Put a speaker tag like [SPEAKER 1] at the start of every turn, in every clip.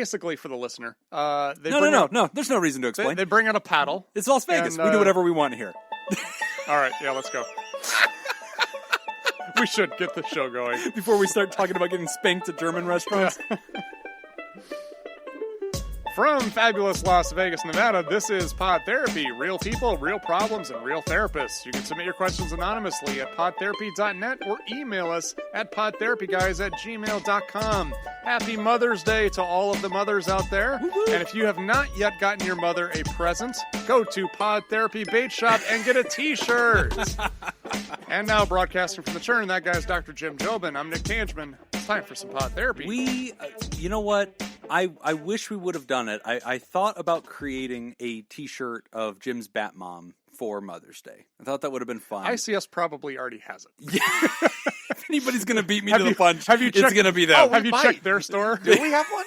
[SPEAKER 1] Basically, for the listener,
[SPEAKER 2] No. There's no reason to explain.
[SPEAKER 1] They bring out a paddle.
[SPEAKER 2] It's Las Vegas.
[SPEAKER 1] And,
[SPEAKER 2] we do whatever we want here.
[SPEAKER 1] All right, yeah, let's go. We should get the show going
[SPEAKER 2] Before we start talking about getting spanked at German restaurants.
[SPEAKER 1] Yeah. From fabulous Las Vegas, Nevada, this is Pod Therapy. Real people, real problems, and real therapists. You can submit your questions anonymously at podtherapy.net or email us at podtherapyguys@gmail.com. Happy Mother's Day to all of the mothers out there.
[SPEAKER 2] Woo-hoo.
[SPEAKER 1] And if you have not yet gotten your mother a present, go to Pod Therapy Bait Shop and get a t-shirt. And now, broadcasting from the churn, that guy's Dr. Jim Jobin. I'm Nick Tangeman. It's time for some Pod Therapy.
[SPEAKER 2] You know what? I wish we would have done it. I thought about creating a t-shirt of Jim's Batmom for Mother's Day. I thought that would have been fun.
[SPEAKER 1] ICS probably already has it.
[SPEAKER 2] Yeah. If anybody's going to beat me to the punch, it's going to be them.
[SPEAKER 1] Have you checked their store?
[SPEAKER 3] Do we have one?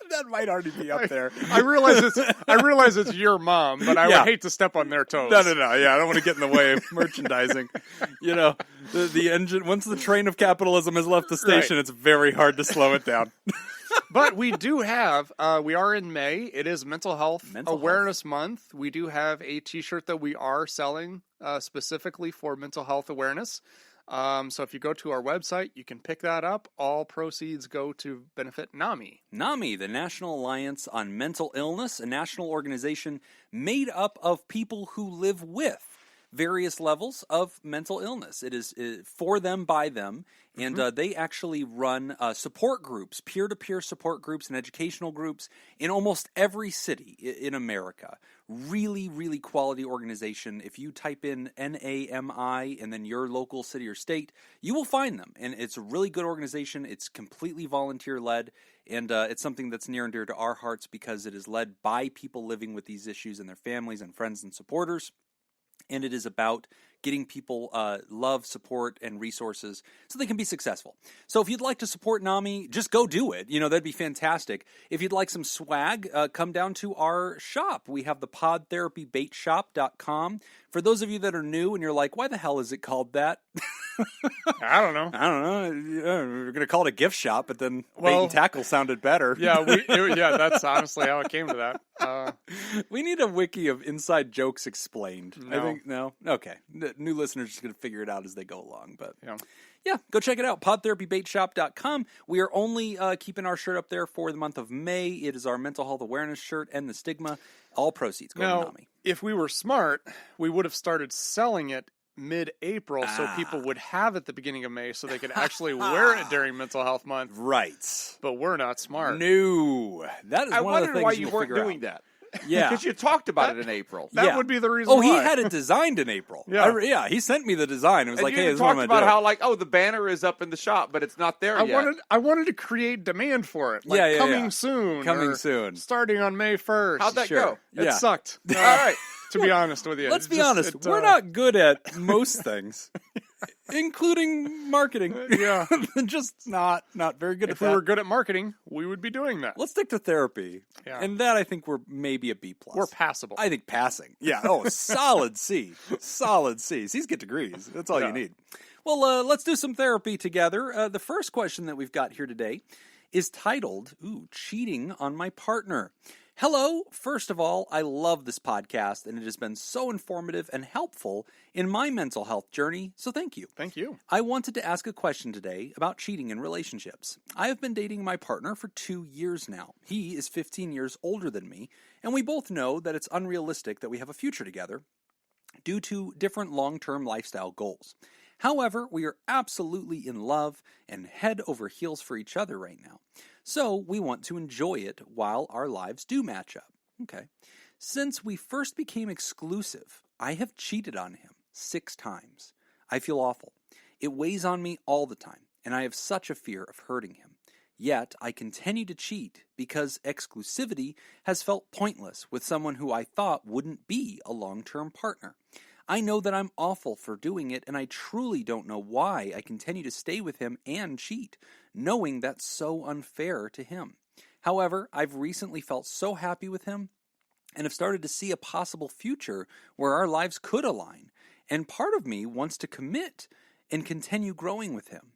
[SPEAKER 2] That might already be up there.
[SPEAKER 1] I realize it's your mom, but I would hate to step on their toes.
[SPEAKER 2] No. Yeah, I don't want to get in the way of merchandising. You know, the engine, once the train of capitalism has left the station,
[SPEAKER 1] Right.
[SPEAKER 2] It's very hard to slow it down.
[SPEAKER 1] But we do have, we are in May. It is Mental Health Awareness Month. We do have a t-shirt that we are selling specifically for mental health awareness. So if you go to our website, you can pick that up. All proceeds go to benefit NAMI.
[SPEAKER 2] NAMI, the National Alliance on Mental Illness, a national organization made up of people who live with various levels of mental illness. It is for them, by them, and they actually run support groups, peer-to-peer support groups and educational groups in almost every city in America. Really, really quality organization. If you type in NAMI and then your local city or state, you will find them. And it's a really good organization. It's completely volunteer-led, and it's something that's near and dear to our hearts because it is led by people living with these issues and their families and friends and supporters. And it is about getting people love, support, and resources so they can be successful. So if you'd like to support NAMI, just go do it. You know, that'd be fantastic. If you'd like some swag, come down to our shop. We have the podtherapybaitshop.com. For those of you that are new and you're like, why the hell is it called that?
[SPEAKER 1] I don't know.
[SPEAKER 2] We're going to call it a gift shop, but then bait and tackle sounded better.
[SPEAKER 1] Yeah, that's honestly how it came to that.
[SPEAKER 2] We need a wiki of inside jokes explained.
[SPEAKER 1] No.
[SPEAKER 2] I think, no? Okay. New listeners are just going to figure it out as they go along. But
[SPEAKER 1] yeah,
[SPEAKER 2] go check it out. PodTherapyBaitShop.com. We are only keeping our shirt up there for the month of May. It is our mental health awareness shirt and the stigma. All proceeds go to NAMI.
[SPEAKER 1] If we were smart, we would have started selling it mid-April so people would have it at the beginning of May so they could actually wear it during Mental Health Month.
[SPEAKER 2] Right.
[SPEAKER 1] But we're not smart.
[SPEAKER 2] No. That is
[SPEAKER 3] I
[SPEAKER 2] one of the
[SPEAKER 3] wondered
[SPEAKER 2] things
[SPEAKER 3] why you weren't
[SPEAKER 2] figure
[SPEAKER 3] doing
[SPEAKER 2] out.
[SPEAKER 3] that.
[SPEAKER 2] Yeah.
[SPEAKER 3] Because you talked about it in April.
[SPEAKER 1] That would be the reason why.
[SPEAKER 2] He had it designed in April.
[SPEAKER 1] Yeah.
[SPEAKER 2] He sent me the design. It was
[SPEAKER 3] And
[SPEAKER 2] like,
[SPEAKER 3] you
[SPEAKER 2] hey, this is what I'm
[SPEAKER 3] talked
[SPEAKER 2] going to
[SPEAKER 3] about
[SPEAKER 2] do.
[SPEAKER 3] how, the banner is up in the shop, but it's not there yet.
[SPEAKER 1] I wanted to create demand for it. Coming soon.
[SPEAKER 2] Coming
[SPEAKER 1] or
[SPEAKER 2] soon.
[SPEAKER 1] Starting on May 1st.
[SPEAKER 3] How'd that go?
[SPEAKER 1] It sucked.
[SPEAKER 3] All right.
[SPEAKER 1] To be honest with you.
[SPEAKER 2] Let's be honest. We're not good at most things, including marketing.
[SPEAKER 1] Yeah.
[SPEAKER 2] Just not very good
[SPEAKER 1] If
[SPEAKER 2] at that.
[SPEAKER 1] we were good at marketing, we would be doing that.
[SPEAKER 2] Let's stick to therapy.
[SPEAKER 1] Yeah.
[SPEAKER 2] And that, I think, we're maybe a B+.
[SPEAKER 1] We're passable.
[SPEAKER 2] I think passing. Yeah. Oh, solid C. Solid C. C's get degrees. That's all you need. Well, let's do some therapy together. The first question that we've got here today is titled, Cheating on My Partner. Hello. First of all, I love this podcast, and it has been so informative and helpful in my mental health journey, so thank you.
[SPEAKER 1] Thank you.
[SPEAKER 2] I wanted to ask a question today about cheating in relationships. I have been dating my partner for 2 years now. He is 15 years older than me, and we both know that it's unrealistic that we have a future together due to different long-term lifestyle goals. However, we are absolutely in love and head over heels for each other right now. So we want to enjoy it while our lives do match up. Okay. Since we first became exclusive, I have cheated on him 6 times. I feel awful. It weighs on me all the time, and I have such a fear of hurting him. Yet I continue to cheat because exclusivity has felt pointless with someone who I thought wouldn't be a long-term partner. I know that I'm awful for doing it, and I truly don't know why I continue to stay with him and cheat, knowing that's so unfair to him. However, I've recently felt so happy with him and have started to see a possible future where our lives could align, and part of me wants to commit and continue growing with him.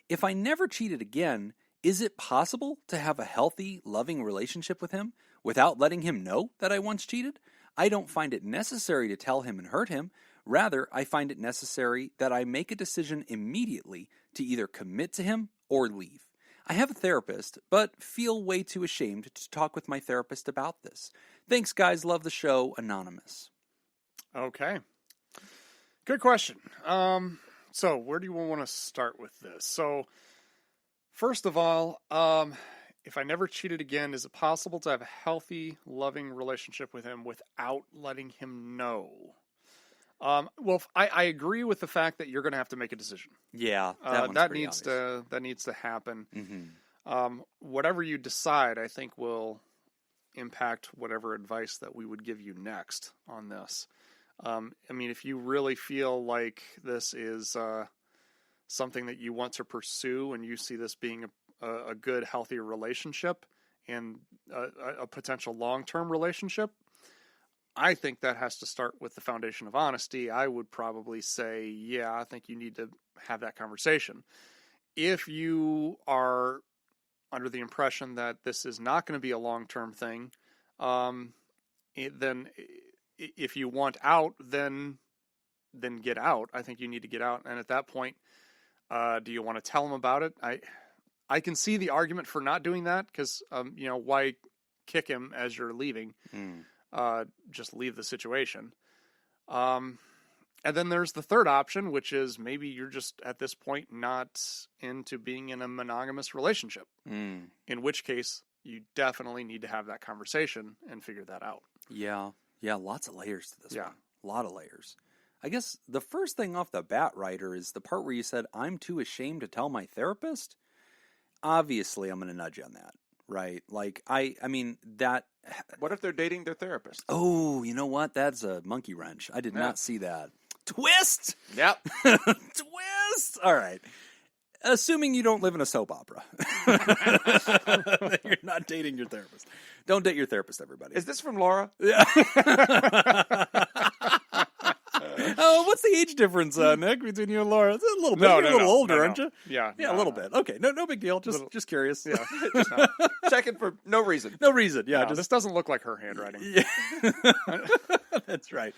[SPEAKER 2] If I never cheated again, Is it possible to have a healthy, loving relationship with him without letting him know that I once cheated? I don't find it necessary to tell him and hurt him. Rather, I find it necessary that I make a decision immediately to either commit to him or leave. I have a therapist, but feel way too ashamed to talk with my therapist about this. Thanks, guys. Love the show. Anonymous.
[SPEAKER 1] Okay. Good question. So where do you want to start with this? So first of all, if I never cheated again, is it possible to have a healthy, loving relationship with him without letting him know? Well, I agree with the fact that you're going to have to make a decision.
[SPEAKER 2] Yeah,
[SPEAKER 1] that needs to happen.
[SPEAKER 2] Mm-hmm.
[SPEAKER 1] Whatever you decide, I think, will impact whatever advice that we would give you next on this. I mean, if you really feel like this is something that you want to pursue and you see this being a good, healthy relationship and a potential long-term relationship, I think that has to start with the foundation of honesty. I would probably say, yeah, I think you need to have that conversation. If you are under the impression that this is not going to be a long-term thing, then if you want out, then get out. I think you need to get out. And at that point, do you want to tell him about it? I can see the argument for not doing that because, why kick him as you're leaving? Just leave the situation. And then there's the third option, which is maybe you're just at this point not into being in a monogamous relationship. In which case, you definitely need to have that conversation and figure that out.
[SPEAKER 2] Yeah, lots of layers to this one. A lot of layers. I guess the first thing off the bat, Ryder, is the part where you said, I'm too ashamed to tell my therapist. Obviously, I'm going to nudge you on that, right? Like, I mean, that...
[SPEAKER 3] What if they're dating their therapist?
[SPEAKER 2] Oh, you know what? That's a monkey wrench. I did not see that. Twist!
[SPEAKER 3] Yep.
[SPEAKER 2] Twist! All right. Assuming you don't live in a soap opera. You're not dating your therapist. Don't date your therapist, everybody.
[SPEAKER 3] Is this from Laura?
[SPEAKER 2] Yeah. Oh, what's the age difference, Nick, between you and Laura? It's a little bit. You're a little older, aren't you?
[SPEAKER 1] Yeah,
[SPEAKER 2] a little bit. Okay, no big deal. Just curious.
[SPEAKER 1] Yeah,
[SPEAKER 3] checking for no reason.
[SPEAKER 2] No reason. Yeah,
[SPEAKER 1] this doesn't look like her handwriting.
[SPEAKER 2] Yeah. That's right.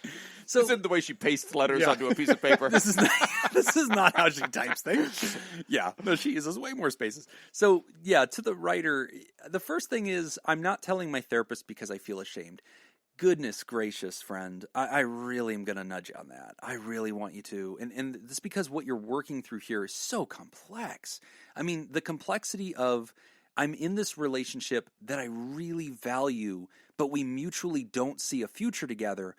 [SPEAKER 2] So
[SPEAKER 3] isn't the way she pastes letters onto a piece of paper.
[SPEAKER 2] This is not how she types things. Yeah, no, she uses way more spaces. So yeah, to the writer, the first thing is I'm not telling my therapist because I feel ashamed. Goodness gracious, friend. I really am going to nudge you on that. I really want you to. And this because what you're working through here is so complex. I mean, the complexity of I'm in this relationship that I really value, but we mutually don't see a future together.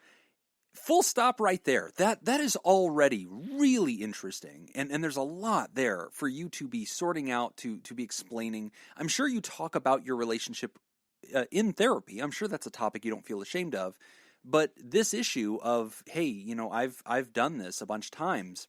[SPEAKER 2] Full stop right there. That is already really interesting. And there's a lot there for you to be sorting out, to be explaining. I'm sure you talk about your relationship in therapy. I'm sure that's a topic you don't feel ashamed of, but this issue of, hey, I've done this a bunch of times,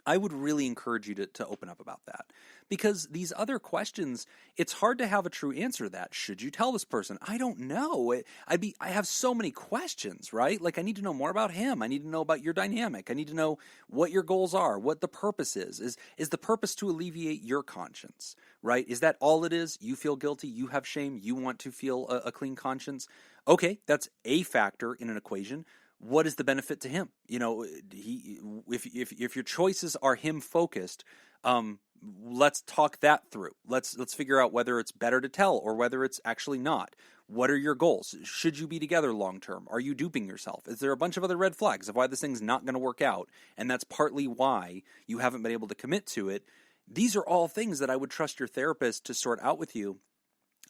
[SPEAKER 2] I would really encourage you to open up about that, because these other questions, it's hard to have a true answer to that. Should you tell this person? I don't know. I have so many questions, right? Like, I need to know more about him. I need to know about your dynamic. I need to know what your goals are, what the purpose is. Is the purpose to alleviate your conscience, right? Is that all it is? You feel guilty. You have shame. You want to feel a clean conscience. Okay, that's a factor in an equation. What is the benefit to him? If your choices are him focused, let's talk that through. Let's figure out whether it's better to tell or whether it's actually not. What are your goals? Should you be together long term? Are you duping yourself? Is there a bunch of other red flags of why this thing's not going to work out? And that's partly why you haven't been able to commit to it. These are all things that I would trust your therapist to sort out with you.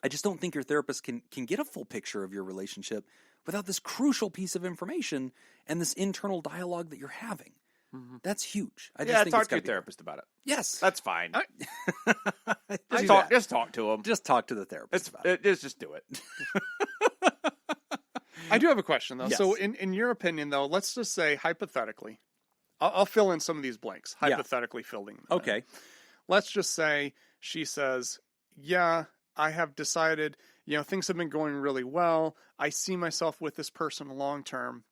[SPEAKER 2] I just don't think your therapist can get a full picture of your relationship without this crucial piece of information and this internal dialogue that you're having. Mm-hmm. That's huge. I just think
[SPEAKER 3] talk to your therapist about it.
[SPEAKER 2] Yes.
[SPEAKER 3] That's fine.
[SPEAKER 2] Just
[SPEAKER 3] talk to him.
[SPEAKER 2] Just talk to the therapist about it.
[SPEAKER 3] Just do it.
[SPEAKER 1] I do have a question, though.
[SPEAKER 2] Yes.
[SPEAKER 1] So in your opinion, though, let's just say hypothetically, I'll fill in some of these blanks, hypothetically filling them.
[SPEAKER 2] Okay.
[SPEAKER 1] In. Let's just say she says, yeah, I have decided, things have been going really well. I see myself with this person long term.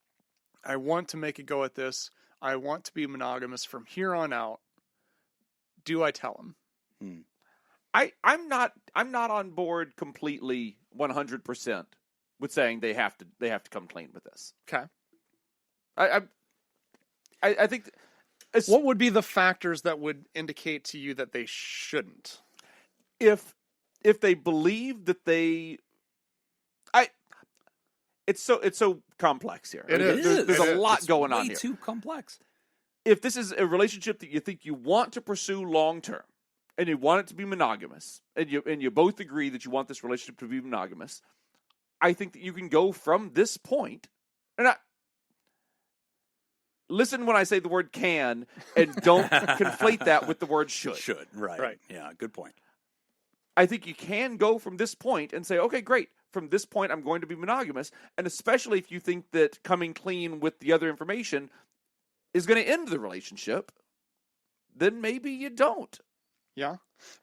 [SPEAKER 1] I want to make a go at this. I want to be monogamous from here on out. Do I tell him?
[SPEAKER 3] I'm not on board completely 100% with saying they have to come clean with this.
[SPEAKER 1] Okay.
[SPEAKER 3] I think
[SPEAKER 1] what would be the factors that would indicate to you that they shouldn't?
[SPEAKER 3] If they believe that it's so complex here.
[SPEAKER 1] It is.
[SPEAKER 3] There's a lot
[SPEAKER 2] It's
[SPEAKER 3] going on
[SPEAKER 2] way
[SPEAKER 3] here.
[SPEAKER 2] too complex.
[SPEAKER 3] If this is a relationship that you think you want to pursue long term, and you want it to be monogamous, and you both agree that you want this relationship to be monogamous, I think that you can go from this point. And listen when I say the word "can," and don't conflate that with the word "should."
[SPEAKER 2] Should, right. Yeah, good point.
[SPEAKER 3] I think you can go from this point and say, okay, great. From this point, I'm going to be monogamous. And especially if you think that coming clean with the other information is going to end the relationship, then maybe you don't.
[SPEAKER 1] Yeah.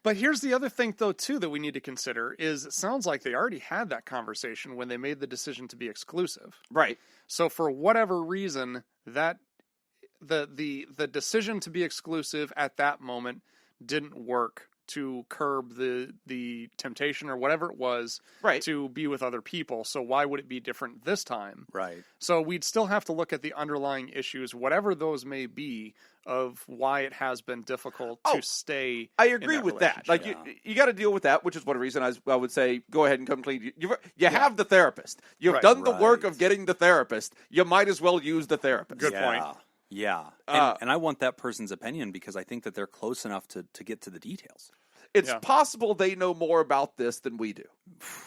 [SPEAKER 1] But here's the other thing, though, too, that we need to consider is it sounds like they already had that conversation when they made the decision to be exclusive.
[SPEAKER 3] Right.
[SPEAKER 1] So for whatever reason, that the decision to be exclusive at that moment didn't work to curb the temptation or whatever it was to be with other people. So why would it be different this time?
[SPEAKER 2] Right.
[SPEAKER 1] So we'd still have to look at the underlying issues, whatever those may be, of why it has been difficult to stay.
[SPEAKER 3] I agree
[SPEAKER 1] in that
[SPEAKER 3] with that. Like you got to deal with that, which is one reason I would say go ahead and come clean. You have the therapist. You've done the work of getting the therapist. You might as well use the therapist.
[SPEAKER 1] Good point.
[SPEAKER 2] Yeah. And I want that person's opinion because I think that they're close enough to get to the details.
[SPEAKER 3] It's possible they know more about this than we do.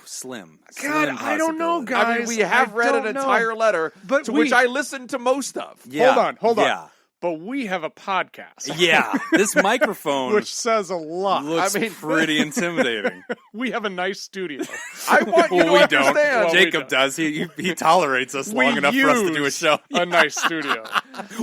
[SPEAKER 2] Slim.
[SPEAKER 1] God, I don't know, guys.
[SPEAKER 3] I mean, we have read an entire letter to which I listened to most of.
[SPEAKER 2] Yeah.
[SPEAKER 1] Hold on. But we have a podcast.
[SPEAKER 2] Yeah. This microphone
[SPEAKER 1] which says a lot.
[SPEAKER 2] Looks pretty intimidating.
[SPEAKER 1] We have a nice studio.
[SPEAKER 3] I want you to understand.
[SPEAKER 2] Well, Jacob does. He tolerates us long enough for us to do a show.
[SPEAKER 1] A nice studio.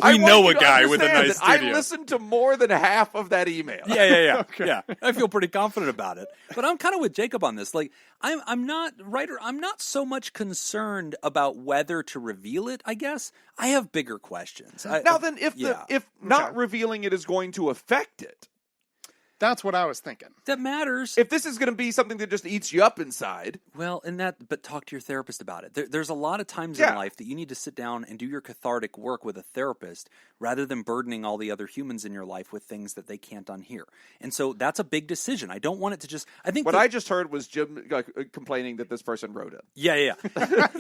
[SPEAKER 2] We know a guy with a nice studio.
[SPEAKER 3] I listened to more than half of that email.
[SPEAKER 2] Yeah.
[SPEAKER 1] Okay.
[SPEAKER 2] Yeah. I feel pretty confident about it. But I'm kind of with Jacob on this. Like, I'm not so much concerned about whether to reveal it, I guess. I have bigger questions.
[SPEAKER 3] If not revealing it is going to affect it.
[SPEAKER 1] That's what I was thinking.
[SPEAKER 2] That matters.
[SPEAKER 3] If this is going to be something that just eats you up inside.
[SPEAKER 2] Well, but talk to your therapist about it. There's a lot of times in life that you need to sit down and do your cathartic work with a therapist rather than burdening all the other humans in your life with things that they can't unhear. And so that's a big decision. I don't want it to just... I think
[SPEAKER 3] I just heard was Jim complaining that this person wrote it.
[SPEAKER 2] Yeah.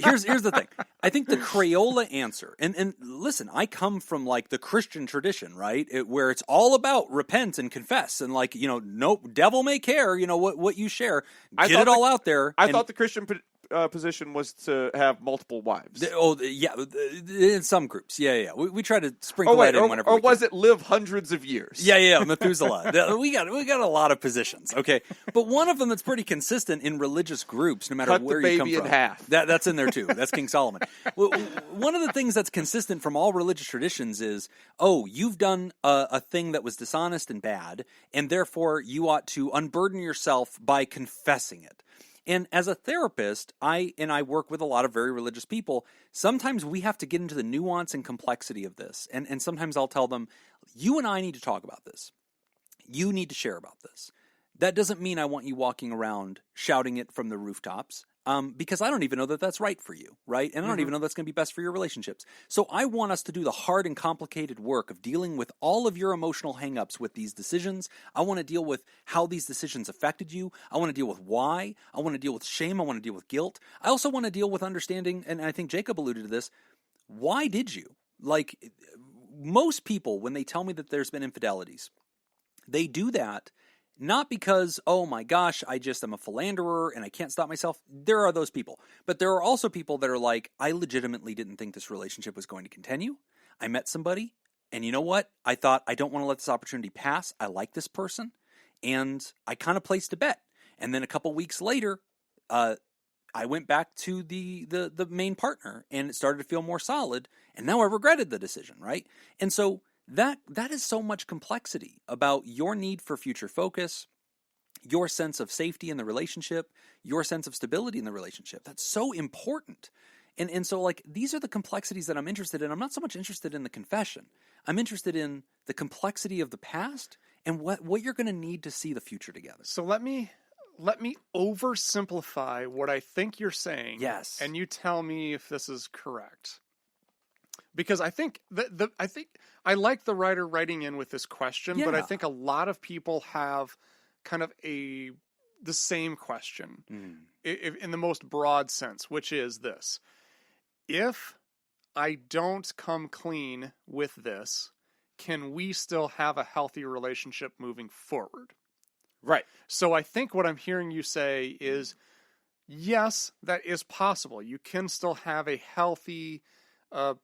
[SPEAKER 2] Here's the thing. I think the Crayola answer, and listen, I come from like the Christian tradition, right? Where it's all about repent and confess and like, no devil may care, what you share. Get it all out there.
[SPEAKER 3] I thought the Christian position was to have multiple wives.
[SPEAKER 2] In some groups. Yeah. We try to sprinkle that in whenever we can.
[SPEAKER 3] Or was it live hundreds of years?
[SPEAKER 2] Yeah, Methuselah. we got a lot of positions, okay? But one of them that's pretty consistent in religious groups, no matter where you come from.
[SPEAKER 3] Cut the baby in half.
[SPEAKER 2] That's in there too. That's King Solomon. One of the things that's consistent from all religious traditions is, you've done a thing that was dishonest and bad, and therefore you ought to unburden yourself by confessing it. And as a therapist, I work with a lot of very religious people. Sometimes we have to get into the nuance and complexity of this. And sometimes I'll tell them, you and I need to talk about this. You need to share about this. That doesn't mean I want you walking around shouting it from the rooftops. Because I don't even know that that's right for you, right? And I don't even know that's going to be best for your relationships. So I want us to do the hard and complicated work of dealing with all of your emotional hangups with these decisions. I want to deal with how these decisions affected you. I want to deal with why. I want to deal with shame. I want to deal with guilt. I also want to deal with understanding, and I think Jacob alluded to this, why did you? Like, most people, when they tell me that there's been infidelities, they do that not because, oh my gosh, I just am a philanderer and I can't stop myself. There are those people. But there are also people that are like, I legitimately didn't think this relationship was going to continue. I met somebody, and you know what? I thought, I don't want to let this opportunity pass. I like this person. And I kind of placed a bet. And then a couple weeks later, I went back to the main partner, and it started to feel more solid. And now I regretted the decision, right? And so that is so much complexity about your need for future focus, your sense of safety in the relationship, your sense of stability in the relationship. That's so important. And so, like, these are the complexities that I'm interested in. I'm not so much interested in the confession. I'm interested in the complexity of the past and what you're going to need to see the future together.
[SPEAKER 1] So let me oversimplify what I think you're saying.
[SPEAKER 2] Yes.
[SPEAKER 1] And you tell me if this is correct. Because I think I like the writer writing in with this question, but I think a lot of people have kind of the same question in the most broad sense, which is this: if I don't come clean with this, can we still have a healthy relationship moving forward?
[SPEAKER 3] Right.
[SPEAKER 1] So I think what I'm hearing you say is, yes, that is possible. You can still have a healthy,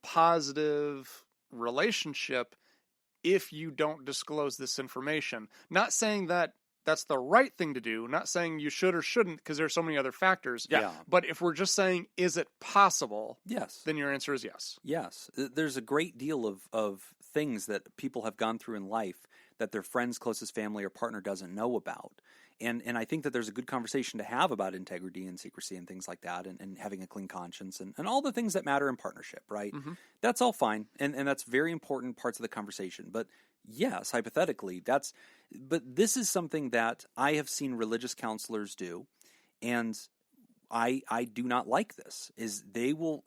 [SPEAKER 1] positive relationship if you don't disclose this information. Not saying that that's the right thing to do. Not saying you should or shouldn't, because there's so many other factors.
[SPEAKER 2] Yeah.
[SPEAKER 1] But if we're just saying, is it possible?
[SPEAKER 2] Yes.
[SPEAKER 1] Then your answer is yes.
[SPEAKER 2] Yes. There's a great deal of things that people have gone through in life that their friends, closest family, or partner doesn't know about. And I think that there's a good conversation to have about integrity and secrecy and things like that, and having a clean conscience and all the things that matter in partnership, right? Mm-hmm. That's all fine, and that's very important parts of the conversation. But yes, hypothetically, but this is something that I have seen religious counselors do, and I do not like this, is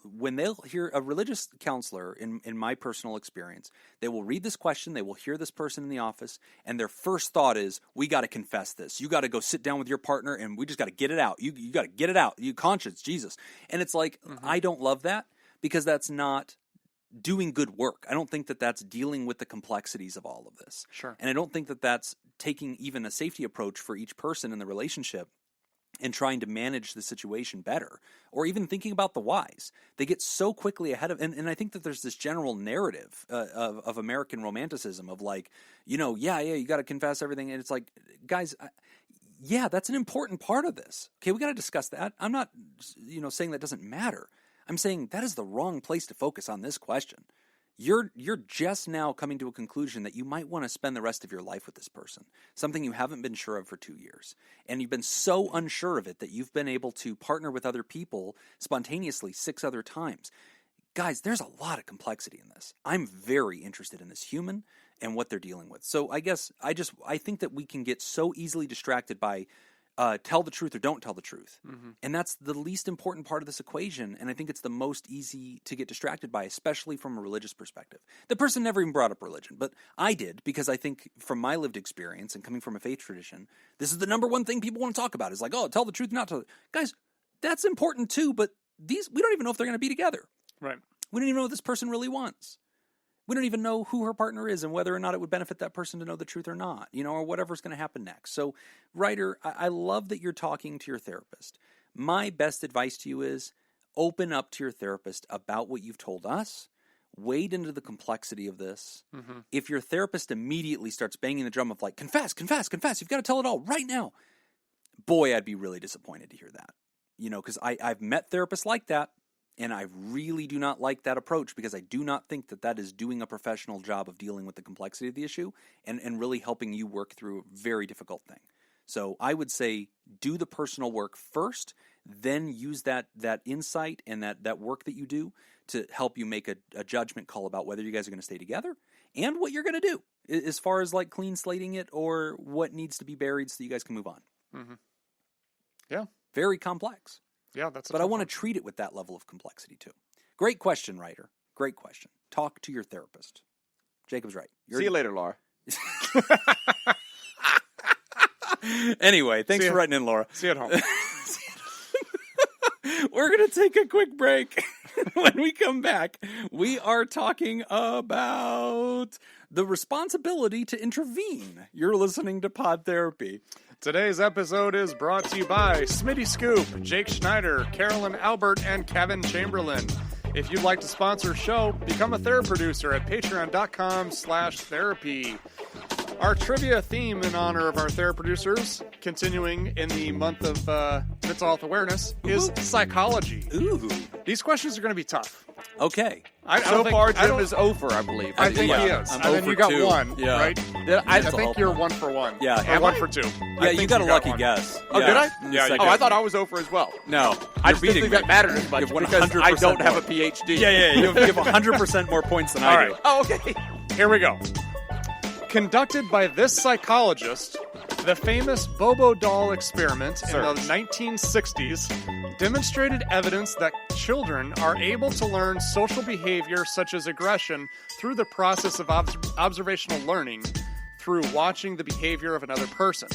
[SPEAKER 2] when they'll hear a religious counselor, in my personal experience, they will read this question, they will hear this person in the office, and their first thought is, we got to confess this. You got to go sit down with your partner, and we just got to get it out. You got to get it out. You conscience, Jesus. And it's like, I don't love that, because that's not doing good work. I don't think that that's dealing with the complexities of all of this.
[SPEAKER 1] Sure.
[SPEAKER 2] And I don't think that that's taking even a safety approach for each person in the relationship and trying to manage the situation better, or even thinking about the whys. They get so quickly ahead of, and I think that there's this general narrative of American romanticism of like, you got to confess everything. And it's like, guys, that's an important part of this. Okay, we got to discuss that. I'm not, saying that doesn't matter. I'm saying that is the wrong place to focus on this question. You're just now coming to a conclusion that you might want to spend the rest of your life with this person, something you haven't been sure of for 2 years. And you've been so unsure of it that you've been able to partner with other people spontaneously 6 other times. Guys, there's a lot of complexity in this. I'm very interested in this human and what they're dealing with. So I guess I think that we can get so easily distracted by tell the truth or don't tell the truth. Mm-hmm. And that's the least important part of this equation, and I think it's the most easy to get distracted by, especially from a religious perspective. The person never even brought up religion, but I did, because I think from my lived experience and coming from a faith tradition, this is the number one thing people want to talk about, is like, oh, tell the truth, not tell. Guys, that's important too, but we don't even know if they're going to be together.
[SPEAKER 1] Right.
[SPEAKER 2] We don't even know what this person really wants. We don't even know who her partner is and whether or not it would benefit that person to know the truth or not, or whatever's going to happen next. So, writer, I love that you're talking to your therapist. My best advice to you is open up to your therapist about what you've told us. Wade into the complexity of this. Mm-hmm. If your therapist immediately starts banging the drum of like, confess, confess, confess, you've got to tell it all right now. Boy, I'd be really disappointed to hear that. Because I've met therapists like that. And I really do not like that approach, because I do not think that is doing a professional job of dealing with the complexity of the issue and really helping you work through a very difficult thing. So I would say do the personal work first, then use that insight and that work that you do to help you make a judgment call about whether you guys are going to stay together and what you're going to do as far as like clean slating it or what needs to be buried so you guys can move on.
[SPEAKER 1] Mm-hmm. Yeah.
[SPEAKER 2] Very complex.
[SPEAKER 1] Yeah, that's.
[SPEAKER 2] But I want to treat it with that level of complexity too. Great question, writer. Great question. Talk to your therapist. Jacob's right.
[SPEAKER 3] See you later, Laura.
[SPEAKER 2] Anyway, thanks for writing in, Laura.
[SPEAKER 1] See you at home.
[SPEAKER 2] We're going to take a quick break. When we come back, we are talking about the responsibility to intervene. You're listening to Pod Therapy.
[SPEAKER 1] Today's episode is brought to you by Smitty Scoop, Jake Schneider, Carolyn Albert, and Kevin Chamberlain. If you'd like to sponsor a show, become a Theraproducer at patreon.com/therapy. Our trivia theme in honor of our Theraproducers, continuing in the month of mental health awareness, is psychology.
[SPEAKER 2] Ooh.
[SPEAKER 1] These questions are going to be tough.
[SPEAKER 2] Okay.
[SPEAKER 3] So far, Jim is over, I believe.
[SPEAKER 1] I think he is.
[SPEAKER 2] I'm
[SPEAKER 1] and then you got
[SPEAKER 2] 2.
[SPEAKER 1] one,
[SPEAKER 2] yeah.
[SPEAKER 1] right?
[SPEAKER 3] I
[SPEAKER 1] think you're 1 for 1.
[SPEAKER 2] Yeah.
[SPEAKER 1] Or 1 for 2.
[SPEAKER 2] Yeah, you got a lucky guess.
[SPEAKER 3] Oh, did I?
[SPEAKER 1] Yeah.
[SPEAKER 3] I thought I was over as well.
[SPEAKER 2] No.
[SPEAKER 3] I just didn't think that mattered as much because I don't have a PhD.
[SPEAKER 2] Yeah. You have 100% more points than I do.
[SPEAKER 3] Oh, okay.
[SPEAKER 1] Here we go. Conducted by this psychologist, the famous Bobo doll experiment in the 1960s demonstrated evidence that children are able to learn social behavior such as aggression through the process of observational learning through watching the behavior of another person.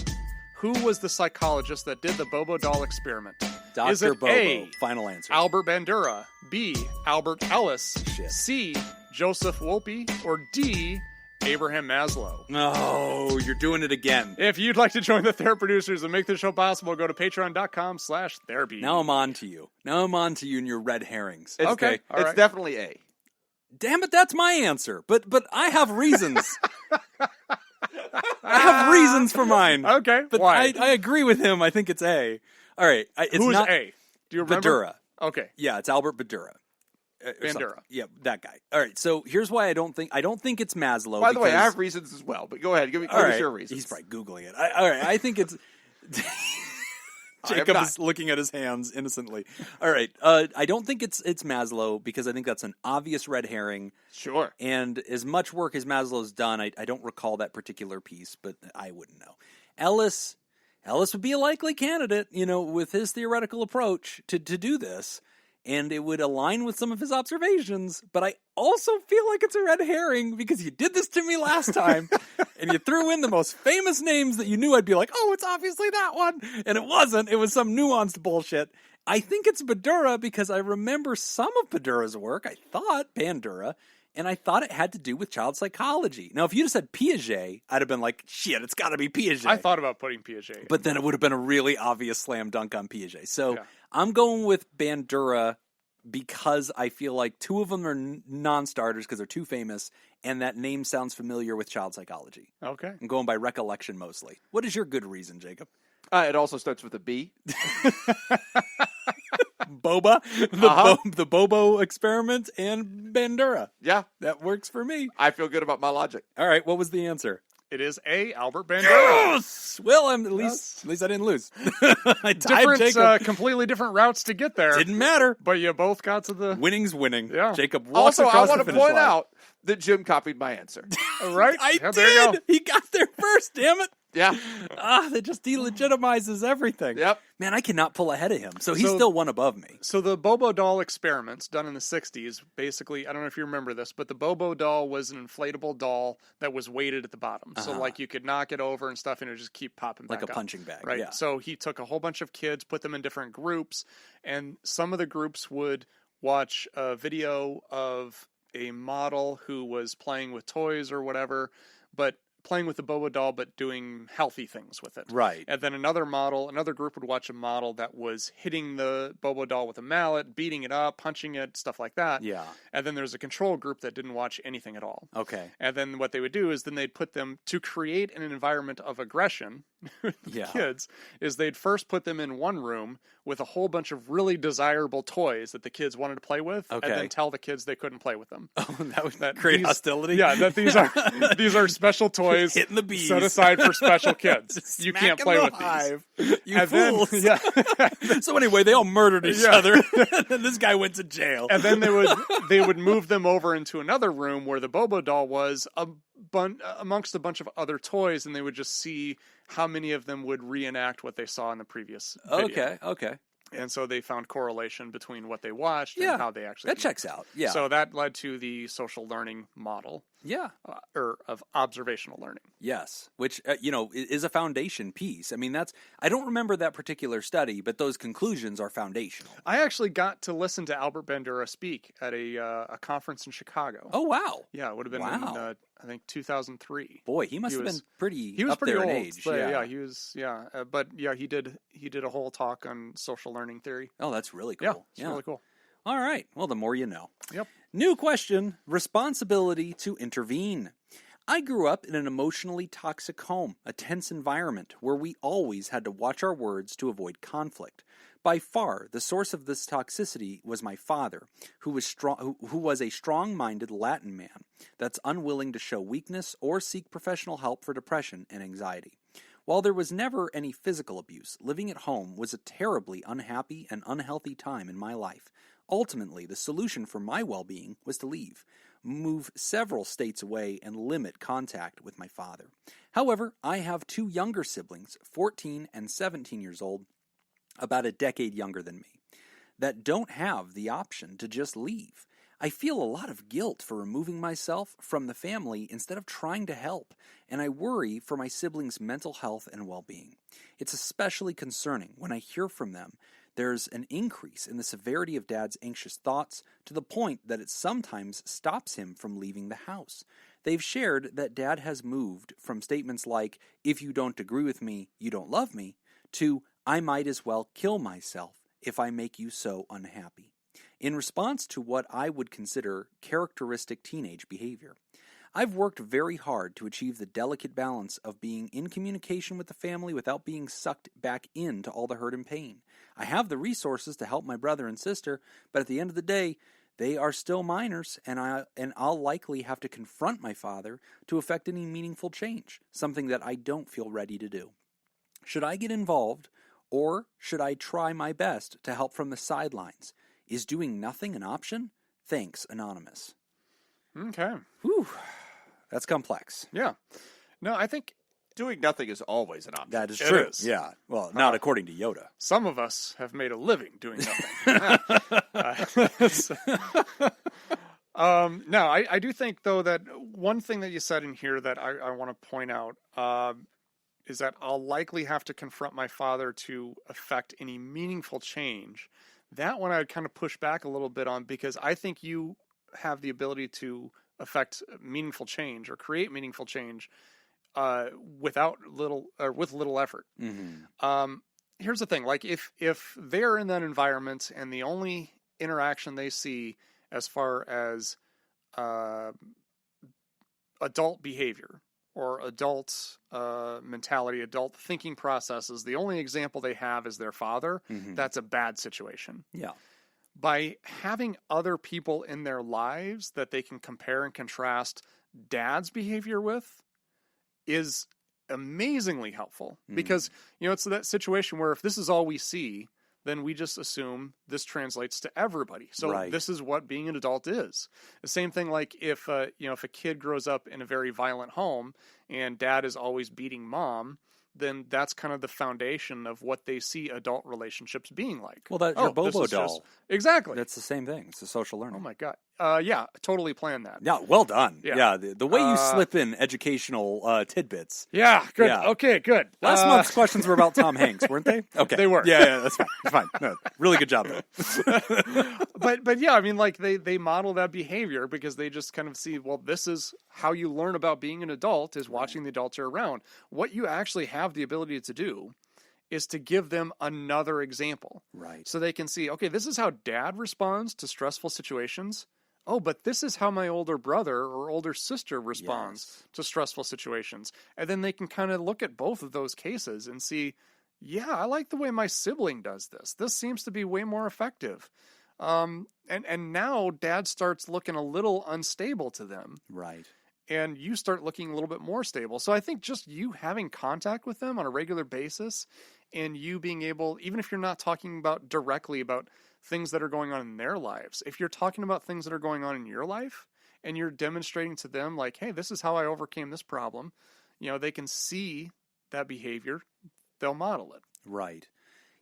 [SPEAKER 1] Who was the psychologist that did the Bobo doll experiment?
[SPEAKER 2] Dr.
[SPEAKER 1] Is it
[SPEAKER 2] Bobo.
[SPEAKER 1] A,
[SPEAKER 2] Final answer.
[SPEAKER 1] Albert Bandura, B, Albert Ellis,
[SPEAKER 2] Shit.
[SPEAKER 1] C, Joseph Wolpe, or D, Abraham Maslow?
[SPEAKER 2] Oh, you're doing it again.
[SPEAKER 1] If you'd like to join the Therapy Producers and make this show possible, go to patreon.com/therapy.
[SPEAKER 2] Now I'm on to you. Now I'm on to you and your red herrings.
[SPEAKER 3] It's,
[SPEAKER 1] Okay, all
[SPEAKER 3] it's
[SPEAKER 1] right.
[SPEAKER 3] definitely A.
[SPEAKER 2] Damn it, that's my answer. But I have reasons. I have reasons for mine.
[SPEAKER 1] Okay,
[SPEAKER 2] But
[SPEAKER 1] why?
[SPEAKER 2] I agree with him. I think it's A. All right. It's
[SPEAKER 1] Who's
[SPEAKER 2] not
[SPEAKER 1] A? Do you remember?
[SPEAKER 2] Bandura.
[SPEAKER 1] Okay,
[SPEAKER 2] Yeah, it's Albert Bandura. Or
[SPEAKER 1] Bandura.
[SPEAKER 2] something. Yeah, that guy. All right. So here's why I don't think it's Maslow.
[SPEAKER 3] By the way, I
[SPEAKER 2] because-
[SPEAKER 3] have reasons as well, but go ahead. Give
[SPEAKER 2] All
[SPEAKER 3] us
[SPEAKER 2] right.
[SPEAKER 3] your reasons.
[SPEAKER 2] He's probably Googling it. All right. I think it's. Jacob is looking at his hands innocently. All right. I don't think it's Maslow because I think that's an obvious red herring.
[SPEAKER 3] Sure.
[SPEAKER 2] And as much work as Maslow's done, I don't recall that particular piece, but I wouldn't know. Ellis would be a likely candidate, with his theoretical approach to do this, and it would align with some of his observations. But I also feel like it's a red herring because you did this to me last time, and you threw in the most famous names that you knew I'd be like, oh, it's obviously that one. And it wasn't. It was some nuanced bullshit. I think it's Bandura because I remember some of Bandura's work. I thought Bandura. And I thought it had to do with child psychology. Now, if you just said Piaget, I'd have been like, shit, it's got to be Piaget.
[SPEAKER 1] I thought about putting Piaget.
[SPEAKER 2] But then it would have been a really obvious slam dunk on Piaget. So
[SPEAKER 1] Yeah.
[SPEAKER 2] I'm going with Bandura because I feel like two of them are non-starters because they're too famous, and that name sounds familiar with child psychology.
[SPEAKER 1] Okay.
[SPEAKER 2] I'm going by recollection mostly. What is your good reason, Jacob?
[SPEAKER 3] It also starts with a B.
[SPEAKER 2] Boba? The Bobo experiment and Bandura.
[SPEAKER 3] Yeah,
[SPEAKER 2] That works for me.
[SPEAKER 3] I feel good about my logic.
[SPEAKER 2] All right, what was the answer?
[SPEAKER 1] It is A, Albert Bandura.
[SPEAKER 2] Yes! Well, at least I didn't lose. I tied Jacob.
[SPEAKER 1] Completely different routes to get there.
[SPEAKER 2] Didn't matter.
[SPEAKER 1] But you both got to the...
[SPEAKER 2] Winning's winning.
[SPEAKER 1] Yeah.
[SPEAKER 2] Jacob walks
[SPEAKER 3] Also, I
[SPEAKER 2] across
[SPEAKER 3] want
[SPEAKER 2] the
[SPEAKER 3] to
[SPEAKER 2] finish
[SPEAKER 3] point
[SPEAKER 2] line.
[SPEAKER 3] out that Jim copied my answer.
[SPEAKER 1] Right?
[SPEAKER 2] I
[SPEAKER 1] Yeah, there you go.
[SPEAKER 2] did. He got there first. Damn it.
[SPEAKER 3] Yeah.
[SPEAKER 2] That just delegitimizes everything.
[SPEAKER 3] Yep.
[SPEAKER 2] Man, I cannot pull ahead of him. So he's
[SPEAKER 1] So-
[SPEAKER 2] still one above me.
[SPEAKER 1] So the Bobo doll experiments done in the 60s, basically, I don't know if you remember this, but the Bobo doll was an inflatable doll that was weighted at the bottom. So like you could knock it over and stuff and it would just keep popping back
[SPEAKER 2] Like a
[SPEAKER 1] up.
[SPEAKER 2] punching bag.
[SPEAKER 1] Right.
[SPEAKER 2] Yeah.
[SPEAKER 1] So he took a whole bunch of kids, put them in different groups, and some of the groups would watch a video of a model who was playing with toys or whatever, but playing with the Bobo doll, but doing healthy things with it.
[SPEAKER 2] Right.
[SPEAKER 1] And then another group would watch a model that was hitting the Bobo doll with a mallet, beating it up, punching it, stuff like that.
[SPEAKER 2] Yeah.
[SPEAKER 1] And then there's a control group that didn't watch anything at all.
[SPEAKER 2] Okay.
[SPEAKER 1] And then what they would do is then they'd put them to create an environment of aggression with the
[SPEAKER 2] Yeah.
[SPEAKER 1] kids, is they'd first put them in one room with a whole bunch of really desirable toys that the kids wanted to play with,
[SPEAKER 2] Okay.
[SPEAKER 1] and then tell the kids they couldn't play with them.
[SPEAKER 2] Oh, that would
[SPEAKER 1] That
[SPEAKER 2] create
[SPEAKER 1] these-
[SPEAKER 2] hostility?
[SPEAKER 1] Yeah, that these are special toys
[SPEAKER 2] Hitting the bees.
[SPEAKER 1] set aside for special kids. You can't
[SPEAKER 2] Smacking
[SPEAKER 1] play
[SPEAKER 2] the
[SPEAKER 1] with
[SPEAKER 2] hive.
[SPEAKER 1] these.
[SPEAKER 2] You
[SPEAKER 1] And then-
[SPEAKER 2] fools.
[SPEAKER 1] yeah.
[SPEAKER 2] So anyway, they all murdered each
[SPEAKER 1] Yeah.
[SPEAKER 2] other. And this guy went to jail.
[SPEAKER 1] And then they would move them over into another room where the Bobo doll was amongst a bunch of other toys, and they would just see how many of them would reenact what they saw in the previous video.
[SPEAKER 2] Okay.
[SPEAKER 1] And so they found correlation between what they watched
[SPEAKER 2] Yeah.
[SPEAKER 1] and how they actually
[SPEAKER 2] That
[SPEAKER 1] did.
[SPEAKER 2] checks out. Yeah.
[SPEAKER 1] So that led to the social learning model,
[SPEAKER 2] yeah.
[SPEAKER 1] or of observational learning.
[SPEAKER 2] Yes, which is a foundation piece. I mean, I don't remember that particular study, but those conclusions are foundational.
[SPEAKER 1] I actually got to listen to Albert Bandura speak at a conference in Chicago.
[SPEAKER 2] Oh wow!
[SPEAKER 1] Yeah, it would have been
[SPEAKER 2] Wow.
[SPEAKER 1] in I think 2003.
[SPEAKER 2] Boy, he must have been pretty.
[SPEAKER 1] He was
[SPEAKER 2] up
[SPEAKER 1] pretty
[SPEAKER 2] there
[SPEAKER 1] old,
[SPEAKER 2] in age.
[SPEAKER 1] but
[SPEAKER 2] yeah.
[SPEAKER 1] he was. Yeah, but yeah, he did a whole talk on social learning theory.
[SPEAKER 2] Oh, that's really
[SPEAKER 1] Yeah,
[SPEAKER 2] cool.
[SPEAKER 1] it's really cool.
[SPEAKER 2] All right. Well, the more you know.
[SPEAKER 1] Yep.
[SPEAKER 2] New question: responsibility to intervene. I grew up in an emotionally toxic home, a tense environment where we always had to watch our words to avoid conflict. By far, the source of this toxicity was my father, who was a strong-minded Latin man that's unwilling to show weakness or seek professional help for depression and anxiety. While there was never any physical abuse, living at home was a terribly unhappy and unhealthy time in my life. Ultimately, the solution for my well-being was to leave, move several states away, and limit contact with my father. However, I have 2 younger siblings, 14 and 17 years old, about a decade younger than me, that don't have the option to just leave. I feel a lot of guilt for removing myself from the family instead of trying to help, and I worry for my siblings' mental health and well-being. It's especially concerning when I hear from them there's an increase in the severity of Dad's anxious thoughts to the point that it sometimes stops him from leaving the house. They've shared that Dad has moved from statements like, "If you don't agree with me, you don't love me," to, "I might as well kill myself if I make you so unhappy," in response to what I would consider characteristic teenage behavior. I've worked very hard to achieve the delicate balance of being in communication with the family without being sucked back into all the hurt and pain. I have the resources to help my brother and sister, but at the end of the day, they are still minors, and I'll likely have to confront my father to effect any meaningful change, something that I don't feel ready to do. Should I get involved, or should I try my best to help from the sidelines? Is doing nothing an option? Thanks, Anonymous.
[SPEAKER 1] Okay.
[SPEAKER 2] Whew. That's complex.
[SPEAKER 1] Yeah. No, I think
[SPEAKER 3] Doing nothing is always an option.
[SPEAKER 2] That is
[SPEAKER 1] It
[SPEAKER 2] true.
[SPEAKER 1] is.
[SPEAKER 2] Yeah. Well, not according to Yoda.
[SPEAKER 1] some of us have made a living doing nothing. No, I do think, though, that one thing that you said in here that I want to point out is that I'll likely have to confront my father to effect any meaningful change. That one I would kind of push back a little bit on, because I think you have the ability to affect meaningful change or create meaningful change with little effort.
[SPEAKER 2] Mm-hmm.
[SPEAKER 1] Here's the thing: like if they're in that environment and the only interaction they see as far as adult behavior or adult mentality, adult thinking processes, the only example they have is their father,
[SPEAKER 2] Mm-hmm.
[SPEAKER 1] that's a bad situation.
[SPEAKER 2] Yeah.
[SPEAKER 1] By having other people in their lives that they can compare and contrast Dad's behavior with is amazingly helpful, because, it's that situation where if this is all we see, then we just assume this translates to everybody. So
[SPEAKER 2] Right.
[SPEAKER 1] This is what being an adult is. The same thing, like if a kid grows up in a very violent home and Dad is always beating Mom, then that's kind of the foundation of what they see adult relationships being like.
[SPEAKER 2] Well, that's your
[SPEAKER 1] this
[SPEAKER 2] Bobo
[SPEAKER 1] is
[SPEAKER 2] doll.
[SPEAKER 1] Exactly.
[SPEAKER 2] That's the same thing. It's a social learning.
[SPEAKER 1] Oh my God. Yeah, totally planned that.
[SPEAKER 2] Yeah, well done.
[SPEAKER 1] Yeah.
[SPEAKER 2] Yeah, the way you slip in educational tidbits.
[SPEAKER 1] Yeah, good.
[SPEAKER 2] Yeah.
[SPEAKER 1] Okay, good.
[SPEAKER 2] Last month's questions were about Tom Hanks, weren't they? Okay.
[SPEAKER 1] They were.
[SPEAKER 2] Yeah, that's fine. That's fine. No, really good job, though.
[SPEAKER 1] But yeah, I mean, like they model that behavior because they just kind of see, well, this is how you learn about being an adult, is watching the adults are around. What you actually have the ability to do is to give them another example.
[SPEAKER 2] Right.
[SPEAKER 1] So they can see, okay, this is how Dad responds to stressful situations. Oh, but this is how my older brother or older sister responds to stressful situations. And then they can kind of look at both of those cases and see, yeah, I like the way my sibling does this. This seems to be way more effective. And now Dad starts looking a little unstable to them.
[SPEAKER 2] Right.
[SPEAKER 1] And you start looking a little bit more stable. So I think just you having contact with them on a regular basis, and you being able, even if you're not talking about directly about things that are going on in their lives, if you're talking about things that are going on in your life and you're demonstrating to them like, hey, this is how I overcame this problem, they can see that behavior, they'll model it.
[SPEAKER 2] Right.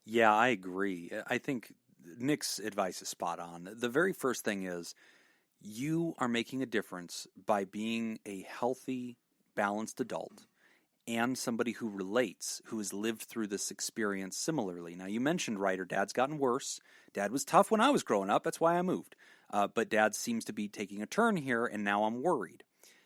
[SPEAKER 2] Yeah, I agree. I think Nick's advice is spot on. The very first thing is, you are making a difference by being a healthy, balanced adult and somebody who relates, who has lived through this experience similarly. Now, you mentioned, Ryder, Dad's gotten worse. Dad was tough when I was growing up. That's why I moved. But Dad seems to be taking a turn here, and now I'm worried.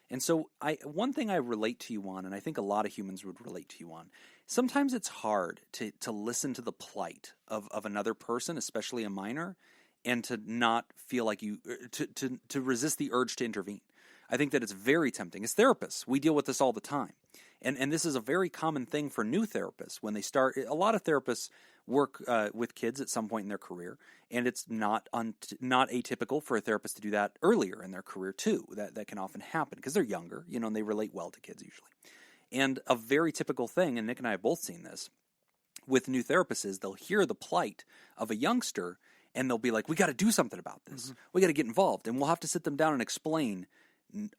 [SPEAKER 2] And so one thing I relate to you on, and I think a lot of humans would relate to you on, sometimes it's hard to listen to the plight of another person, especially a minor, and to not feel like to resist the urge to intervene. I think that it's very tempting. As therapists, we deal with this all the time. And this is a very common thing for new therapists. When they start, a lot of therapists work with kids at some point in their career, and it's not atypical for a therapist to do that earlier in their career too. That can often happen because they're younger, and they relate well to kids usually. And a very typical thing, and Nick and I have both seen this, with new therapists is they'll hear the plight of a youngster and they'll be like, we got to do something about this. We got to get involved. And we'll have to sit them down and explain,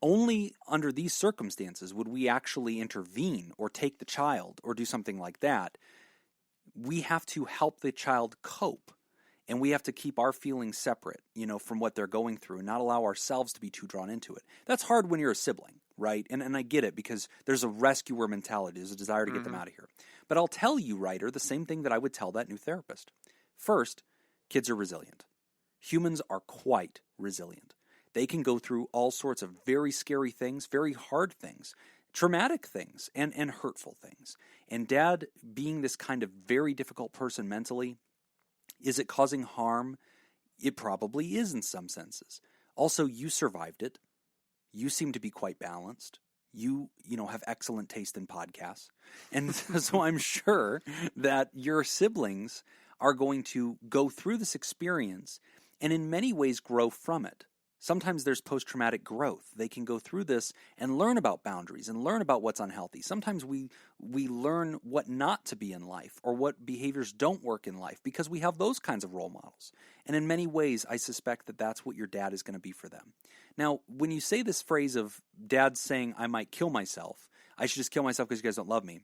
[SPEAKER 2] only under these circumstances would we actually intervene or take the child or do something like that. We have to help the child cope. And we have to keep our feelings separate, from what they're going through and not allow ourselves to be too drawn into it. That's hard when you're a sibling, right? And I get it because there's a rescuer mentality. There's a desire to get them out of here. But I'll tell you, Ryder, the same thing that I would tell that new therapist. First, kids are resilient. Humans are quite resilient. They can go through all sorts of very scary things, very hard things, traumatic things, and hurtful things. And Dad, being this kind of very difficult person mentally, is it causing harm? It probably is in some senses. Also, you survived it. You seem to be quite balanced. You have excellent taste in podcasts. And so I'm sure that your siblings are going to go through this experience and in many ways grow from it. Sometimes there's post-traumatic growth. They can go through this and learn about boundaries and learn about what's unhealthy. Sometimes we learn what not to be in life or what behaviors don't work in life because we have those kinds of role models. And in many ways, I suspect that that's what your dad is going to be for them. Now, when you say this phrase of dad saying, I might kill myself, I should just kill myself because you guys don't love me,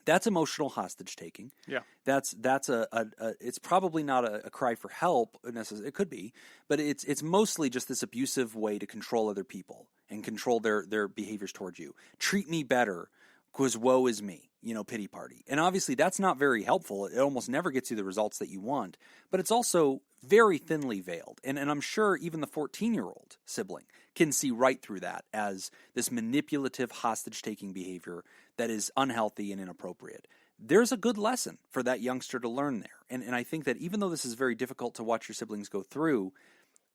[SPEAKER 2] that's emotional hostage taking.
[SPEAKER 1] Yeah,
[SPEAKER 2] that's it's probably not a cry for help necessarily. It could be, but it's mostly just this abusive way to control other people and control their behaviors towards you. Treat me better, because woe is me. Pity party. And obviously that's not very helpful. It almost never gets you the results that you want. But it's also very thinly veiled. And I'm sure even the 14-year-old sibling can see right through that as this manipulative hostage-taking behavior that is unhealthy and inappropriate. There's a good lesson for that youngster to learn there. And I think that even though this is very difficult to watch your siblings go through,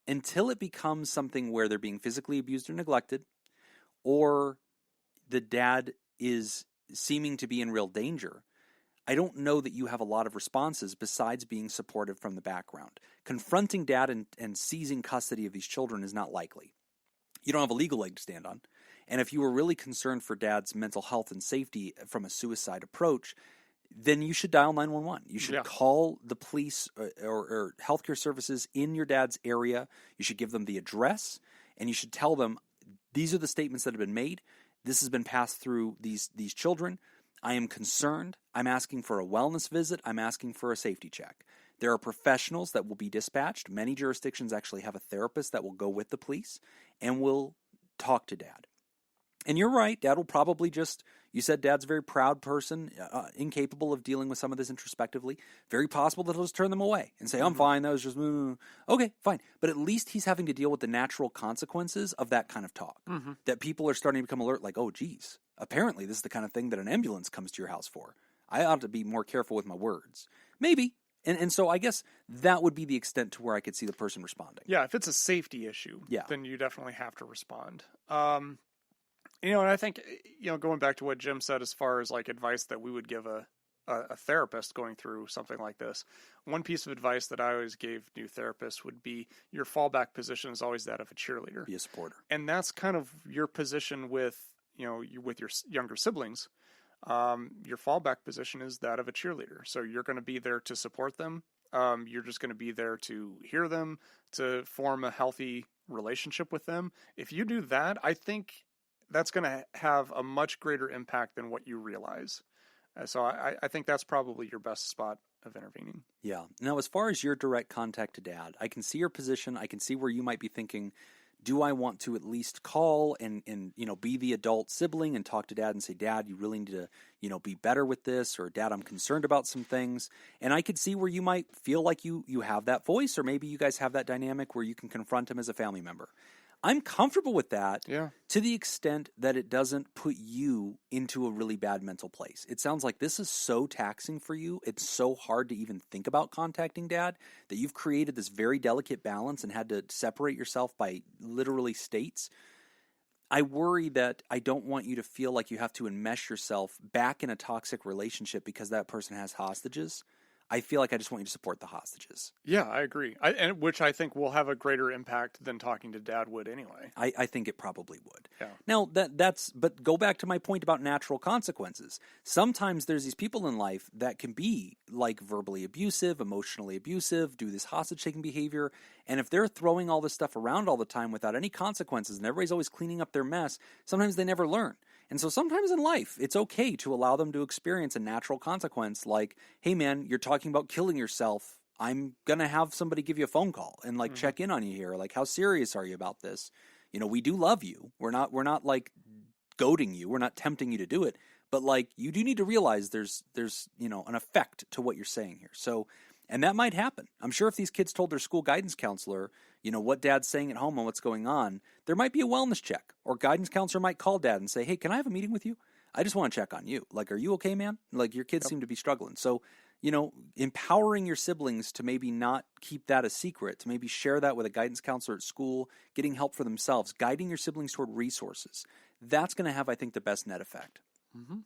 [SPEAKER 2] until it becomes something where they're being physically abused or neglected, or the dad is seeming to be in real danger, I don't know that you have a lot of responses besides being supportive from the background. Confronting dad and seizing custody of these children is not likely. You don't have a legal leg to stand on. And if you were really concerned for dad's mental health and safety from a suicide approach, then you should dial 911. You should call the police or healthcare services in your dad's area. You should give them the address, and you should tell them, these are the statements that have been made. This has been passed through these children. I am concerned. I'm asking for a wellness visit. I'm asking for a safety check. There are professionals that will be dispatched. Many jurisdictions actually have a therapist that will go with the police and will talk to dad. And you're right, dad will probably you said dad's a very proud person, incapable of dealing with some of this introspectively. Very possible that he'll just turn them away and say, I'm fine, that was just, okay, fine. But at least he's having to deal with the natural consequences of that kind of talk. That people are starting to become alert, like, oh, geez, apparently this is the kind of thing that an ambulance comes to your house for. I ought to be more careful with my words. Maybe. And so I guess that would be the extent to where I could see the person responding.
[SPEAKER 1] Yeah, if it's a safety issue, then you definitely have to respond. And I think, going back to what Jim said as far as like advice that we would give a therapist going through something like this, one piece of advice that I always gave new therapists would be your fallback position is always that of a cheerleader.
[SPEAKER 2] Be a supporter.
[SPEAKER 1] And that's kind of your position with your younger siblings. Your fallback position is that of a cheerleader. So you're going to be there to support them. You're just going to be there to hear them, to form a healthy relationship with them. If you do that, I think that's going to have a much greater impact than what you realize. So I think that's probably your best spot of intervening.
[SPEAKER 2] Yeah. Now, as far as your direct contact to dad, I can see your position. I can see where you might be thinking, do I want to at least call and be the adult sibling and talk to dad and say, Dad, you really need to, be better with this, or Dad, I'm concerned about some things. And I could see where you might feel like you have that voice, or maybe you guys have that dynamic where you can confront him as a family member. I'm comfortable with that to the extent that it doesn't put you into a really bad mental place. It sounds like this is so taxing for you. It's so hard to even think about contacting dad that you've created this very delicate balance and had to separate yourself by literally states. I worry that I don't want you to feel like you have to enmesh yourself back in a toxic relationship because that person has hostages. I feel like I just want you to support the hostages.
[SPEAKER 1] Yeah, I agree. And which I think will have a greater impact than talking to Dad would anyway.
[SPEAKER 2] I think it probably would.
[SPEAKER 1] Yeah.
[SPEAKER 2] Now, but go back to my point about natural consequences. Sometimes there's these people in life that can be like verbally abusive, emotionally abusive, do this hostage-taking behavior, and if they're throwing all this stuff around all the time without any consequences and everybody's always cleaning up their mess, sometimes they never learn. And so sometimes in life, it's okay to allow them to experience a natural consequence like, hey man, you're talking about killing yourself. I'm going to have somebody give you a phone call and like check in on you here. Like, how serious are you about this? You know, we do love you. We're not like goading you. We're not tempting you to do it. But like, you do need to realize there's, you know, an effect to what you're saying here. So, and that might happen. I'm sure if these kids told their school guidance counselor, you know, what dad's saying at home and what's going on, there might be a wellness check, or guidance counselor might call dad and say, hey, can I have a meeting with you? I just want to check on you. Like, are you okay, man? Like, your kids seem to be struggling. So, you know, empowering your siblings to maybe not keep that a secret, to maybe share that with a guidance counselor at school, getting help for themselves, guiding your siblings toward resources. That's going to have, I think, the best net effect. Mm-hmm.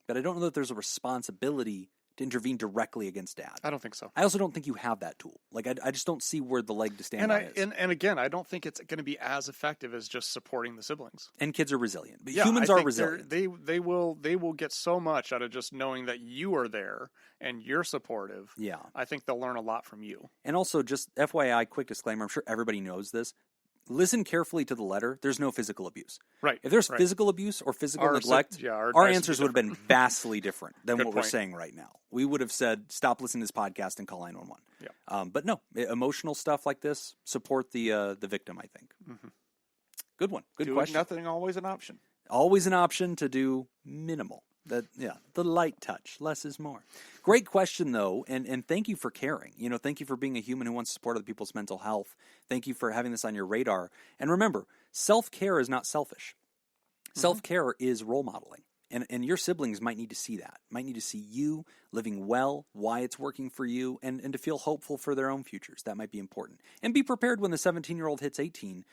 [SPEAKER 2] But I don't know that there's a responsibility to intervene directly against dad.
[SPEAKER 1] I don't think so.
[SPEAKER 2] I also don't think you have that tool. Like, I just don't see where the leg to stand on is.
[SPEAKER 1] And again, I don't think it's going to be as effective as just supporting the siblings.
[SPEAKER 2] And kids are resilient. But humans are resilient.
[SPEAKER 1] They will get so much out of just knowing that you are there and you're supportive.
[SPEAKER 2] Yeah.
[SPEAKER 1] I think they'll learn a lot from you.
[SPEAKER 2] And also, just FYI, quick disclaimer, I'm sure everybody knows this. Listen carefully to the letter. There's no physical abuse.
[SPEAKER 1] Right.
[SPEAKER 2] If there's physical abuse or physical neglect, our answers would have been vastly different than what we're saying right now. We would have said, stop listening to this podcast and call 911.
[SPEAKER 1] Yeah.
[SPEAKER 2] But no, emotional stuff like this, support the victim, I think. Mm-hmm. Good one. Good question.
[SPEAKER 3] Nothing, always an option.
[SPEAKER 2] Always an option to do minimal. The light touch. Less is more. Great question, though, and thank you for caring. You know, thank you for being a human who wants to support other people's mental health. Thank you for having this on your radar. And remember, self-care is not selfish. Mm-hmm. Self-care is role modeling. And your siblings might need to see that, might need to see you living well, why it's working for you, and to feel hopeful for their own futures. That might be important. And be prepared when the 17-year-old hits 18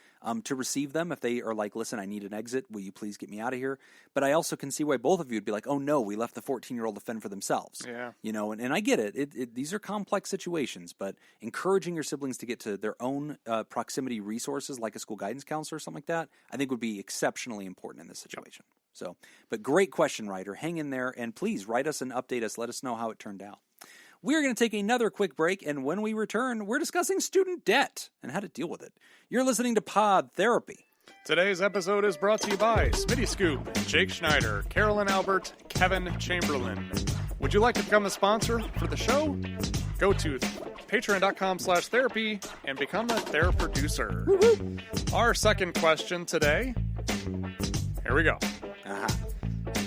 [SPEAKER 2] to receive them if they are like, listen, I need an exit. Will you please get me out of here? But I also can see why both of you would be like, oh, no, we left the 14-year-old to fend for themselves.
[SPEAKER 1] Yeah.
[SPEAKER 2] You know, and I get it. These are complex situations, but encouraging your siblings to get to their own proximity resources, like a school guidance counselor or something like that, I think would be exceptionally important in this situation. Yep. So, but great question, Ryder. Hang in there, and please write us and update us. Let us know how it turned out. We're going to take another quick break, and when we return, we're discussing student debt and how to deal with it. You're listening to Pod Therapy.
[SPEAKER 1] Today's episode is brought to you by Smitty Scoop, Jake Schneider, Carolyn Albert, Kevin Chamberlain. Would you like to become a sponsor for the show? Go to patreon.com/therapy and become a Theraproducer. Woo-hoo. Our second question today. Here we go.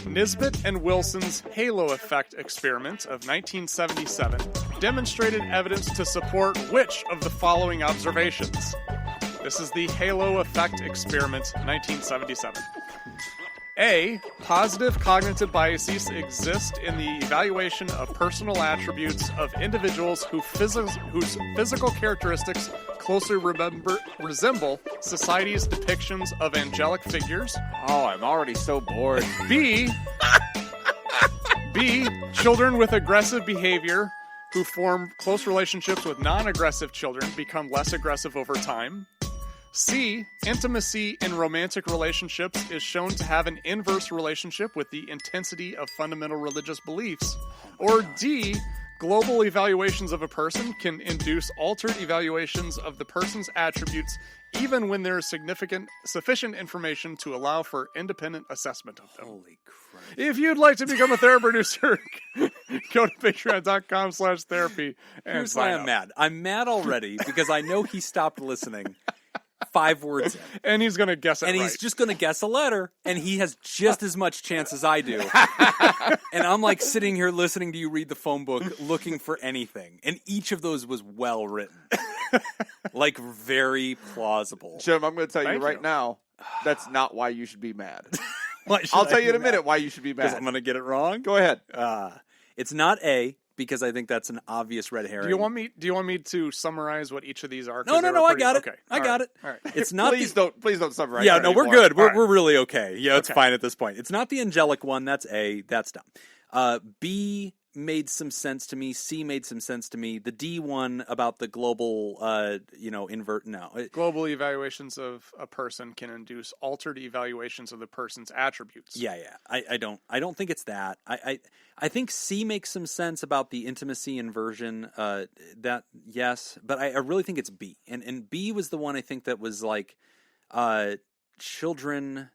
[SPEAKER 1] Nisbet and Wilson's halo effect experiment of 1977 demonstrated evidence to support which of the following observations? This is the halo effect experiment 1977. A. Positive cognitive biases exist in the evaluation of personal attributes of individuals whose physical characteristics closely resemble society's depictions of angelic figures.
[SPEAKER 3] Oh, I'm already so bored.
[SPEAKER 1] B. Children with aggressive behavior who form close relationships with non-aggressive children become less aggressive over time. C. Intimacy in romantic relationships is shown to have an inverse relationship with the intensity of fundamental religious beliefs. Or D. Global evaluations of a person can induce altered evaluations of the person's attributes even when there is sufficient information to allow for independent assessment of them.
[SPEAKER 2] Holy crap.
[SPEAKER 1] If you'd like to become a Theraproducer, go to patreon.com/therapy and
[SPEAKER 2] Here's why I'm mad. I'm mad already because I know he stopped listening 5 words in.
[SPEAKER 1] And he's going to guess it
[SPEAKER 2] and
[SPEAKER 1] right.
[SPEAKER 2] He's just going to guess a letter, and he has just as much chance as I do. And I'm like sitting here listening to you read the phone book, looking for anything. And each of those was well written. Like, very plausible.
[SPEAKER 3] Jim, I'm going to tell you right now, that's not why you should be mad.
[SPEAKER 2] I'll
[SPEAKER 3] tell you in a minute why you should be mad.
[SPEAKER 2] I'm going to get it wrong?
[SPEAKER 3] Go ahead.
[SPEAKER 2] It's not A, because I think that's an obvious red herring.
[SPEAKER 1] Do you want me to summarize what each of these are?
[SPEAKER 2] No, I got it.
[SPEAKER 1] Okay.
[SPEAKER 2] I got it.
[SPEAKER 1] All right.
[SPEAKER 2] It's not.
[SPEAKER 3] Please don't summarize.
[SPEAKER 2] Yeah, no, we're
[SPEAKER 3] anymore.
[SPEAKER 2] good. We're
[SPEAKER 1] right.
[SPEAKER 2] really okay. Yeah, it's fine at this point. It's not the angelic one. That's A. That's dumb. B, made some sense to me. C made some sense to me. The D one about the global, invert. No,
[SPEAKER 1] global evaluations of a person can induce altered evaluations of the person's attributes.
[SPEAKER 2] Yeah. I don't think it's that. I think C makes some sense about the intimacy inversion. That yes, but I really think it's B. And B was the one I think that was like, children.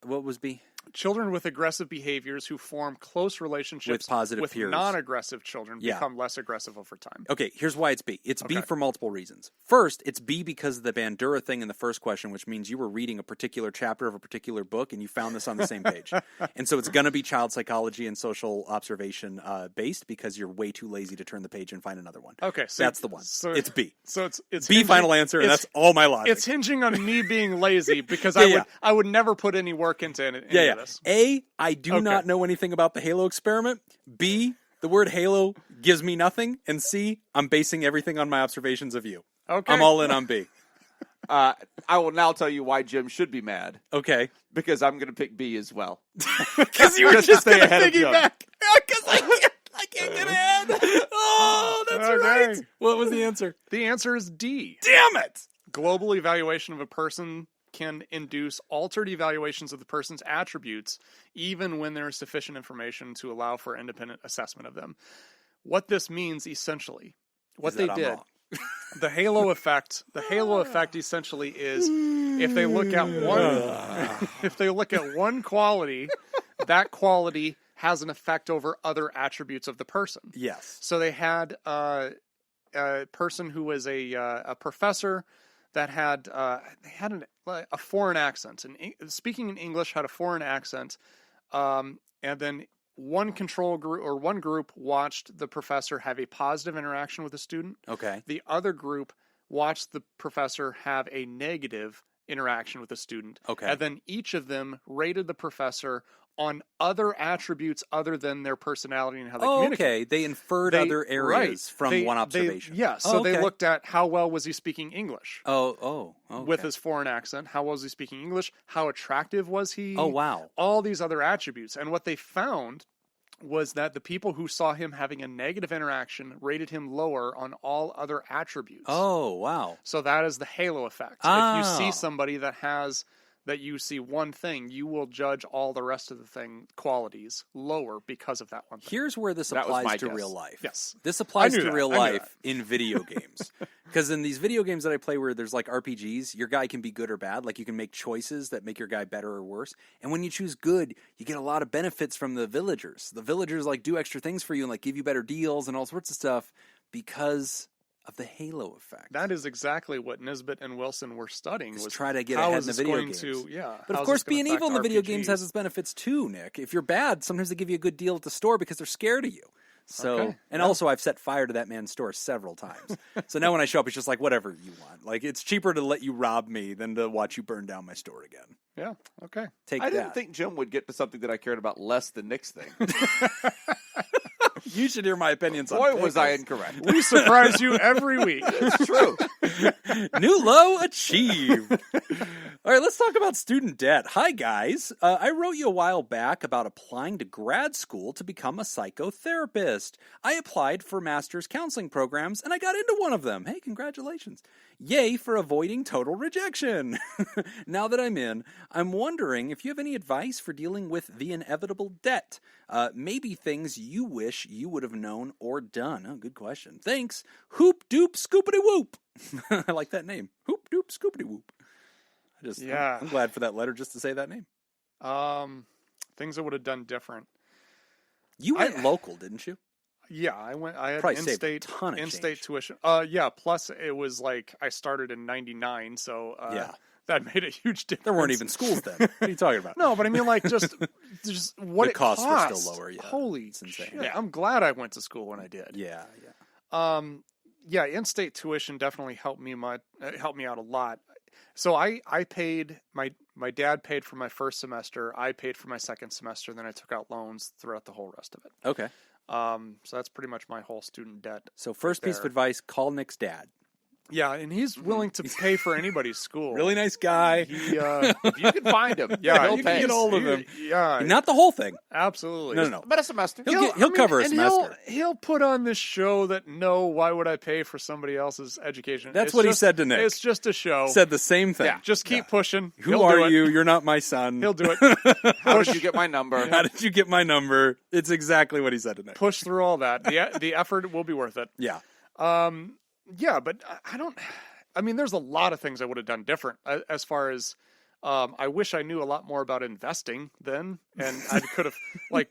[SPEAKER 2] What was B?
[SPEAKER 1] Children with aggressive behaviors who form close relationships
[SPEAKER 2] with positive peers.
[SPEAKER 1] Non-aggressive children become less aggressive over time.
[SPEAKER 2] Okay, here's why it's B. It's B for multiple reasons. First, it's B because of the Bandura thing in the first question, which means you were reading a particular chapter of a particular book and you found this on the same page. And so it's going to be child psychology and social observation based because you're way too lazy to turn the page and find another one.
[SPEAKER 1] Okay, so
[SPEAKER 2] that's the one. So it's B.
[SPEAKER 1] So it's
[SPEAKER 2] B final answer, and that's all my logic.
[SPEAKER 1] It's hinging on me being lazy because I would never put any work into it.
[SPEAKER 2] Yeah. A, I do not know anything about the Halo experiment. B, the word Halo gives me nothing. And C, I'm basing everything on my observations of you. Okay. I'm all in on B.
[SPEAKER 3] I will now tell you why Jim should be mad.
[SPEAKER 2] Okay.
[SPEAKER 3] Because I'm going to pick B as well.
[SPEAKER 2] Because you were just going to piggyback. Because I can't get ahead. Oh, that's right. Dang. What was the answer?
[SPEAKER 1] The answer is D.
[SPEAKER 2] Damn it.
[SPEAKER 1] Global evaluation of a person can induce altered evaluations of the person's attributes, even when there is sufficient information to allow for independent assessment of them. What this means, essentially, what they did, the halo effect essentially is if they look at one quality, that quality has an effect over other attributes of the person.
[SPEAKER 2] Yes.
[SPEAKER 1] So they had a person who was a professor that had a foreign accent, and speaking in English had a foreign accent, and then one control group or one group watched the professor have a positive interaction with the student.
[SPEAKER 2] Okay.
[SPEAKER 1] The other group watched the professor have a negative interaction with the student.
[SPEAKER 2] Okay.
[SPEAKER 1] And then each of them rated the professor on other attributes other than their personality and how they communicate.
[SPEAKER 2] Okay, they inferred other areas from one observation.
[SPEAKER 1] They looked at how well was he speaking English.
[SPEAKER 2] Okay.
[SPEAKER 1] With his foreign accent, how well was he speaking English? How attractive was he?
[SPEAKER 2] Oh, wow.
[SPEAKER 1] All these other attributes. And what they found was that the people who saw him having a negative interaction rated him lower on all other attributes.
[SPEAKER 2] Oh, wow.
[SPEAKER 1] So that is the halo effect. If you see somebody that you see one thing, you will judge all the rest of the qualities lower because of that one thing.
[SPEAKER 2] Here's where this applies to real life.
[SPEAKER 1] Yes.
[SPEAKER 2] This applies to real life in video games. Because in these video games that I play where there's like RPGs, your guy can be good or bad. Like you can make choices that make your guy better or worse. And when you choose good, you get a lot of benefits from the villagers. The villagers like do extra things for you and like give you better deals and all sorts of stuff because of the halo effect.
[SPEAKER 1] That is exactly what Nisbet and Wilson were studying. Was
[SPEAKER 2] try to get ahead in the video games. But of course, being evil in the video games has its benefits too, Nick. If you're bad, sometimes they give you a good deal at the store because they're scared of you. So, also I've set fire to that man's store several times. So now when I show up, it's just like, whatever you want. Like, it's cheaper to let you rob me than to watch you burn down my store again.
[SPEAKER 1] Yeah, okay.
[SPEAKER 3] I didn't think Jim would get to something that I cared about less than Nick's thing.
[SPEAKER 2] You should hear my opinions on
[SPEAKER 3] Boy, was I incorrect.
[SPEAKER 1] We surprise you every week.
[SPEAKER 3] It's true.
[SPEAKER 2] New low achieved. All right, let's talk about student debt. Hi, guys. I wrote you a while back about applying to grad school to become a psychotherapist. I applied for master's counseling programs, and I got into one of them. Hey, congratulations. Yay for avoiding total rejection. Now that I'm in, I'm wondering if you have any advice for dealing with the inevitable debt. Maybe things you wish you would have known or done. Oh, good question. Thanks. Hoop doop scoopity whoop. I like that name. Hoop doop scoopity whoop. I'm glad for that letter just to say that name.
[SPEAKER 1] Things I would have done different.
[SPEAKER 2] You went local, didn't you?
[SPEAKER 1] Yeah, I went. I had in-state tuition. Plus it was like I started in '99, so that made a huge difference.
[SPEAKER 2] There weren't even schools then. What are you talking about?
[SPEAKER 1] No, but I mean, like just what
[SPEAKER 2] the
[SPEAKER 1] it
[SPEAKER 2] costs
[SPEAKER 1] cost.
[SPEAKER 2] were still lower. Yeah,
[SPEAKER 1] holy
[SPEAKER 2] shit!
[SPEAKER 1] Yeah. I'm glad I went to school when I did.
[SPEAKER 2] Yeah.
[SPEAKER 1] In-state tuition definitely helped me out a lot. So I paid my dad paid for my first semester. I paid for my second semester. Then I took out loans throughout the whole rest of it.
[SPEAKER 2] Okay.
[SPEAKER 1] So that's pretty much my whole student debt.
[SPEAKER 2] So first piece of advice: call Nick's dad.
[SPEAKER 1] Yeah, and he's willing to pay for anybody's school.
[SPEAKER 2] Really nice guy.
[SPEAKER 1] He,
[SPEAKER 3] If you can find him,
[SPEAKER 1] yeah,
[SPEAKER 3] he'll
[SPEAKER 2] you
[SPEAKER 3] pay.
[SPEAKER 2] can get hold of him.
[SPEAKER 1] Yeah,
[SPEAKER 2] Not the whole thing.
[SPEAKER 1] absolutely.
[SPEAKER 2] No.
[SPEAKER 3] But a semester.
[SPEAKER 2] He'll cover a
[SPEAKER 1] and
[SPEAKER 2] semester.
[SPEAKER 1] He'll put on this show that why would I pay for somebody else's education?
[SPEAKER 2] That's
[SPEAKER 1] It's
[SPEAKER 2] what he
[SPEAKER 1] just-
[SPEAKER 2] said to Nick.
[SPEAKER 1] It's just a show.
[SPEAKER 2] Said the same thing.
[SPEAKER 3] Yeah.
[SPEAKER 1] Just keep pushing.
[SPEAKER 2] Who
[SPEAKER 1] He'll
[SPEAKER 2] are
[SPEAKER 1] do it.
[SPEAKER 2] you? You're not my son.
[SPEAKER 1] He'll do it.
[SPEAKER 3] How did you get my number?
[SPEAKER 2] How did you get my number? It's exactly what he said to Nick.
[SPEAKER 1] Push through all that. The effort will be worth it.
[SPEAKER 2] Yeah.
[SPEAKER 1] Yeah, but I don't. I mean, there's a lot of things I would have done different as far as. I wish I knew a lot more about investing then, and I could have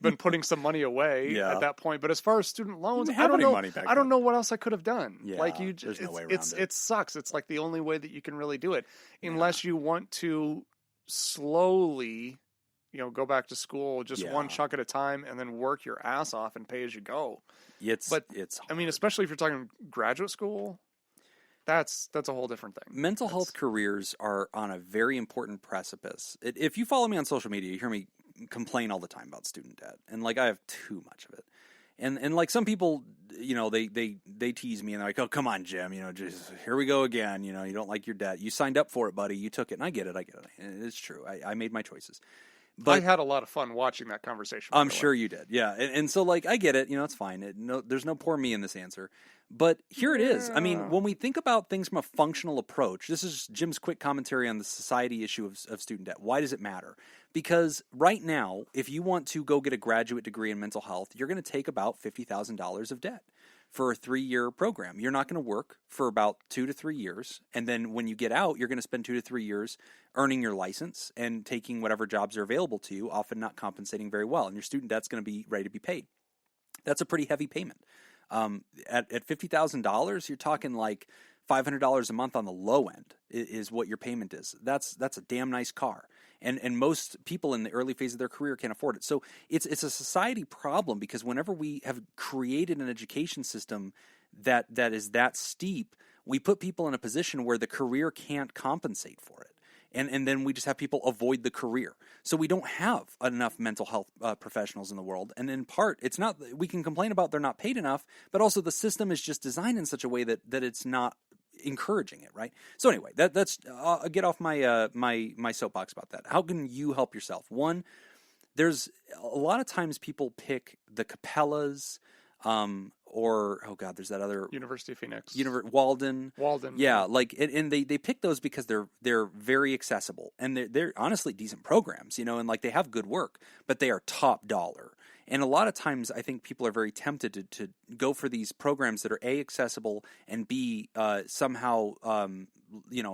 [SPEAKER 1] been putting some money away at that point. But as far as student loans,
[SPEAKER 2] didn't
[SPEAKER 1] I
[SPEAKER 2] have
[SPEAKER 1] don't
[SPEAKER 2] any
[SPEAKER 1] know.
[SPEAKER 2] money back
[SPEAKER 1] I don't
[SPEAKER 2] then.
[SPEAKER 1] know what else I could have done.
[SPEAKER 2] Yeah, there's no way around it.
[SPEAKER 1] It sucks. It's like the only way that you can really do it, unless you want to slowly, go back to school just one chunk at a time, and then work your ass off and pay as you go.
[SPEAKER 2] It's hard.
[SPEAKER 1] I mean, especially if you're talking graduate school. That's a whole different thing.
[SPEAKER 2] Mental health careers are on a very important precipice. If you follow me on social media, you hear me complain all the time about student debt, and I have too much of it. And some people, they tease me and they're like, "Oh, come on, Jim, just here we go again. You don't like your debt. You signed up for it, buddy. You took it." And I get it. It's true. I made my choices. But
[SPEAKER 1] I had a lot of fun watching that conversation.
[SPEAKER 2] I'm sure you did. Yeah. And so I get it. It's fine. There's no poor me in this answer. But here it is. I mean, when we think about things from a functional approach, this is Jim's quick commentary on the society issue of student debt. Why does it matter? Because right now, if you want to go get a graduate degree in mental health, you're going to take about $50,000 of debt for a 3-year program. You're not going to work for about 2 to 3 years. And then when you get out, you're going to spend 2 to 3 years earning your license and taking whatever jobs are available to you, often not compensating very well. And your student debt's going to be ready to be paid. That's a pretty heavy payment. At $50,000, you're talking like $500 a month on the low end is what your payment is. That's a damn nice car. And most people in the early phase of their career can't afford it. So it's a society problem, because whenever we have created an education system that is that steep, we put people in a position where the career can't compensate for it. And then we just have people avoid the career. So we don't have enough mental health professionals in the world. And in part, it's not, we can complain about they're not paid enough, but also the system is just designed in such a way that it's not encouraging it, right? So anyway, that's I'll get off my my soapbox about that. How can you help yourself? One, there's a lot of times people pick the Capellas, or there's that other
[SPEAKER 1] University of Phoenix,
[SPEAKER 2] Walden. Yeah, and they pick those because they're very accessible, and they're honestly decent programs, and they have good work, but they are top dollar. And a lot of times, I think people are very tempted to go for these programs that are A, accessible, and B, somehow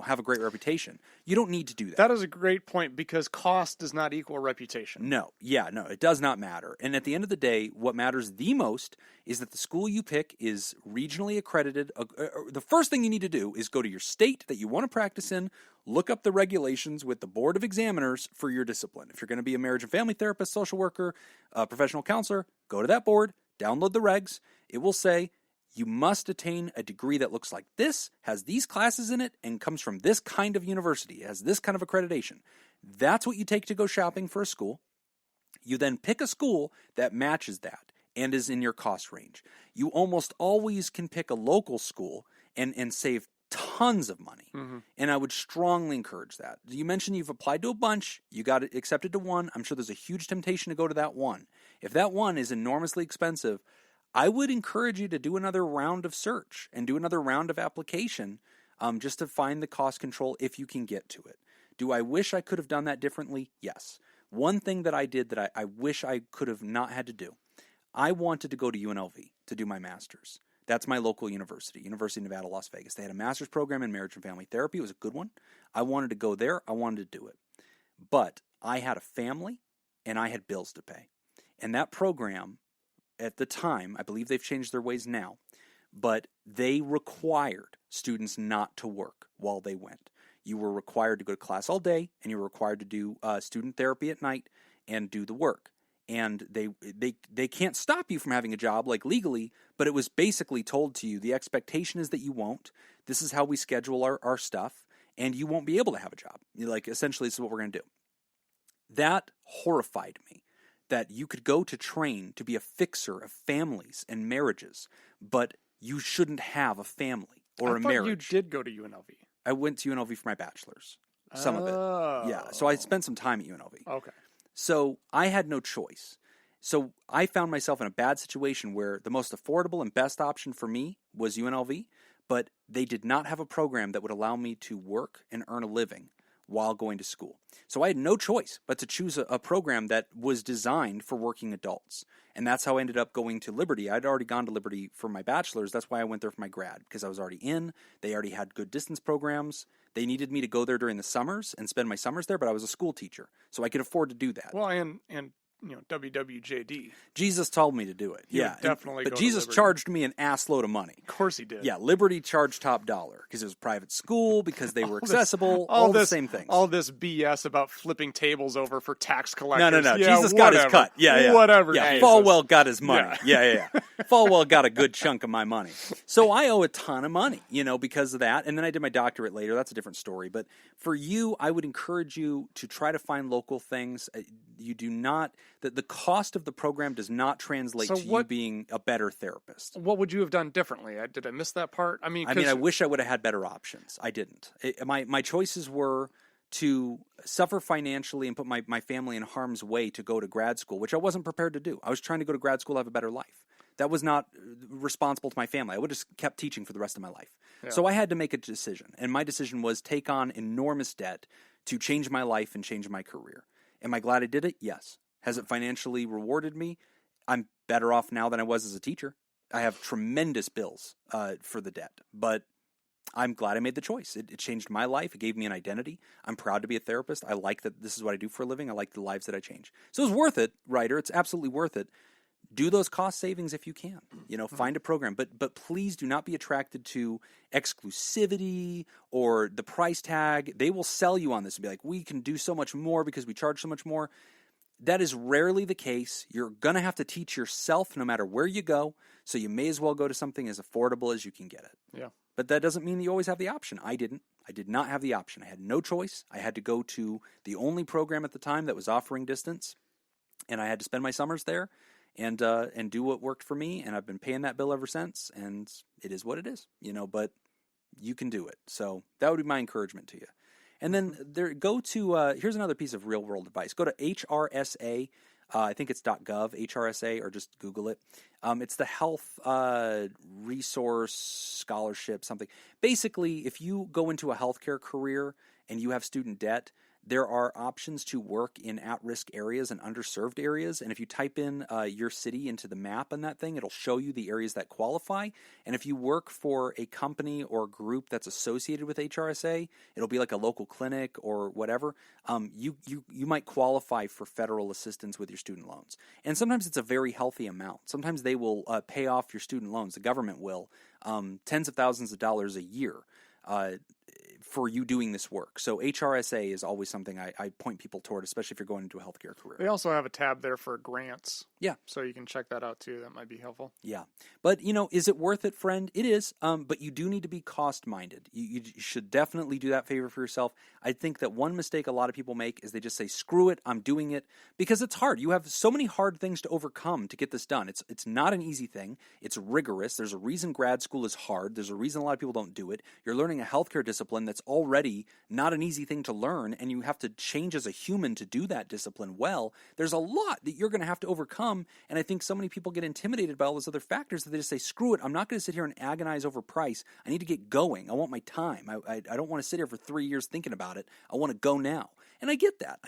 [SPEAKER 2] have a great reputation. You don't need to do that.
[SPEAKER 1] That is a great point, because cost does not equal reputation.
[SPEAKER 2] No, it does not matter. And at the end of the day, what matters the most is that the school you pick is regionally accredited. The first thing you need to do is go to your state that you want to practice in, look up the regulations with the Board of Examiners for your discipline. If you're going to be a marriage and family therapist, social worker, professional counselor, go to that board, download the regs. It will say, you must attain a degree that looks like this, has these classes in it, and comes from this kind of university, has this kind of accreditation. That's what you take to go shopping for a school. You then pick a school that matches that and is in your cost range. You almost always can pick a local school and save tons of money. Mm-hmm. And I would strongly encourage that. You mentioned you've applied to a bunch, you got accepted to one. I'm sure there's a huge temptation to go to that one. If that one is enormously expensive, I would encourage you to do another round of search and do another round of application, just to find the cost control if you can get to it. Do I wish I could have done that differently? Yes. One thing that I did that I wish I could have not had to do, I wanted to go to UNLV to do my master's. That's my local university, University of Nevada, Las Vegas. They had a master's program in marriage and family therapy. It was a good one. I wanted to go there. I wanted to do it. But I had a family and I had bills to pay. And that program, at the time, I believe they've changed their ways now, but they required students not to work while they went. You were required to go to class all day, and you were required to do student therapy at night and do the work. And they can't stop you from having a job, legally, but it was basically told to you, the expectation is that you won't. This is how we schedule our stuff, and you won't be able to have a job. Essentially, this is what we're going to do. That horrified me. That you could go to train to be a fixer of families and marriages, but you shouldn't have a family or
[SPEAKER 1] I
[SPEAKER 2] a
[SPEAKER 1] thought
[SPEAKER 2] marriage.
[SPEAKER 1] You did go to UNLV.
[SPEAKER 2] I went to UNLV for my bachelor's. Some of it. Yeah. So I spent some time at UNLV.
[SPEAKER 1] Okay.
[SPEAKER 2] So I had no choice. So I found myself in a bad situation where the most affordable and best option for me was UNLV, but they did not have a program that would allow me to work and earn a living while going to school. So I had no choice but to choose a program that was designed for working adults. And that's how I ended up going to Liberty. I'd already gone to Liberty for my bachelor's. That's why I went there for my grad, because I was already in. They already had good distance programs. They needed me to go there during the summers and spend my summers there, but I was a school teacher, so I could afford to do that.
[SPEAKER 1] Well, and WWJD.
[SPEAKER 2] Jesus told me to do it. Yeah,
[SPEAKER 1] definitely.
[SPEAKER 2] But Jesus charged me an ass load of money.
[SPEAKER 1] Of course he did.
[SPEAKER 2] Yeah, Liberty charged top dollar because it was private school, because they were accessible, all the same things.
[SPEAKER 1] All this BS about flipping tables over for tax collectors.
[SPEAKER 2] No.
[SPEAKER 1] Yeah,
[SPEAKER 2] Jesus got his cut. Yeah.
[SPEAKER 1] Whatever.
[SPEAKER 2] Yeah,
[SPEAKER 1] Jesus.
[SPEAKER 2] Falwell got his money. Yeah. Falwell got a good chunk of my money. So I owe a ton of money, because of that. And then I did my doctorate later. That's a different story. But for you, I would encourage you to try to find local things. You do not, the cost of the program does not translate to you being a better therapist.
[SPEAKER 1] What would you have done differently? Did I miss that part? I
[SPEAKER 2] wish I would have had better options. I didn't. My choices were to suffer financially and put my family in harm's way to go to grad school, which I wasn't prepared to do. I was trying to go to grad school to have a better life. That was not responsible to my family. I would have just kept teaching for the rest of my life. Yeah. So I had to make a decision, and my decision was take on enormous debt to change my life and change my career. Am I glad I did it? Yes. Has it financially rewarded me? I'm better off now than I was as a teacher. I have tremendous bills for the debt, but I'm glad I made the choice. It changed my life. It gave me an identity. I'm proud to be a therapist. I like that this is what I do for a living. I like the lives that I change. So it's worth it, Ryder. It's absolutely worth it. Do those cost savings if you can. Find a program. But please do not be attracted to exclusivity or the price tag. They will sell you on this and be like, we can do so much more because we charge so much more. That is rarely the case. You're going to have to teach yourself no matter where you go, so you may as well go to something as affordable as you can get it.
[SPEAKER 1] Yeah.
[SPEAKER 2] But that doesn't mean that you always have the option. I didn't. I did not have the option. I had no choice. I had to go to the only program at the time that was offering distance, and I had to spend my summers there and do what worked for me, and I've been paying that bill ever since, and it is what it is, but you can do it. So that would be my encouragement to you. And then here's another piece of real-world advice. Go to HRSA, I think it's .gov, HRSA, or just Google it. It's the Health Resource Scholarship, something. Basically, if you go into a healthcare career and you have student debt, there are options to work in at-risk areas and underserved areas. And if you type in your city into the map on that thing, it'll show you the areas that qualify. And if you work for a company or group that's associated with HRSA, it'll be like a local clinic or whatever. You might qualify for federal assistance with your student loans. And sometimes it's a very healthy amount. Sometimes they will pay off your student loans. The government will, tens of thousands of dollars a year. For you doing this work. So HRSA is always something I point people toward, especially if you're going into a healthcare career.
[SPEAKER 1] They also have a tab there for grants.
[SPEAKER 2] Yeah.
[SPEAKER 1] So you can check that out too. That might be helpful.
[SPEAKER 2] Yeah. But, is it worth it, friend? It is. But you do need to be cost-minded. You should definitely do that favor for yourself. I think that one mistake a lot of people make is they just say, screw it, I'm doing it, because it's hard. You have so many hard things to overcome to get this done. It's not an easy thing. It's rigorous. There's a reason grad school is hard. There's a reason a lot of people don't do it. You're learning a healthcare discipline that's already not an easy thing to learn, and you have to change as a human to do that discipline well. There's a lot that you're going to have to overcome, and I think so many people get intimidated by all those other factors that they just say, screw it, I'm not going to sit here and agonize over price. I need to get going. I want my time. I don't want to sit here for 3 years thinking about it. I want to go now. And I get that.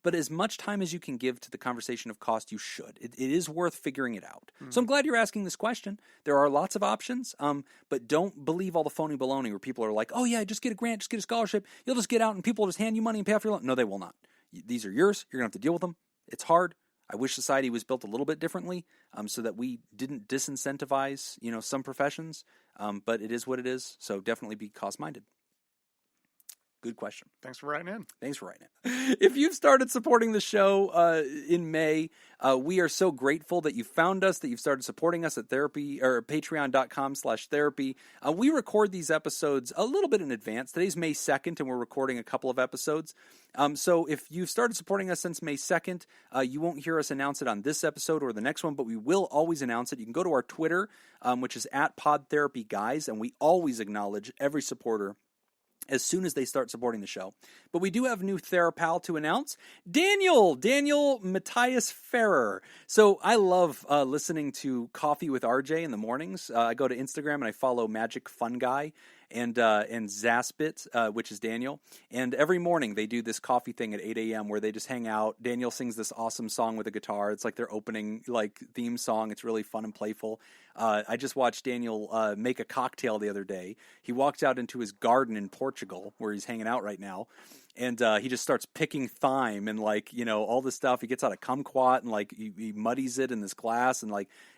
[SPEAKER 2] But as much time as you can give to the conversation of cost, you should. It is worth figuring it out. Mm-hmm. So I'm glad you're asking this question. There are lots of options, but don't believe all the phony baloney where people are like, oh yeah, just get a grant, just get a scholarship. You'll just get out and people will just hand you money and pay off your loan. No, they will not. These are yours. You're going to have to deal with them. It's hard. I wish society was built a little bit differently so that we didn't disincentivize, some professions, but it is what it is. So definitely be cost-minded. Good question.
[SPEAKER 1] Thanks for writing in.
[SPEAKER 2] Thanks for writing in. If you've started supporting the show in May, we are so grateful that you found us, that you've started supporting us at therapy or patreon.com/therapy. We record these episodes a little bit in advance. Today's May 2nd, and we're recording a couple of episodes. So if you've started supporting us since May 2nd, you won't hear us announce it on this episode or the next one, but we will always announce it. You can go to our Twitter, which is at PodTherapyGuys, and we always acknowledge every supporter as soon as they start supporting the show. But we do have a new TheraPal to announce. Daniel Matthias Ferrer. So I love listening to Coffee with RJ in the mornings. I go to Instagram and I follow Magic Fun Guy and Zaspit, which is Daniel. And every morning they do this coffee thing at 8 a.m. where they just hang out. Daniel sings this awesome song with a guitar. It's like their opening theme song. It's really fun and playful. I just watched Daniel make a cocktail the other day. He walked out into his garden in Portugal, where he's hanging out right now, and he just starts picking thyme and all this stuff. He gets out a kumquat and he muddies it in this glass, and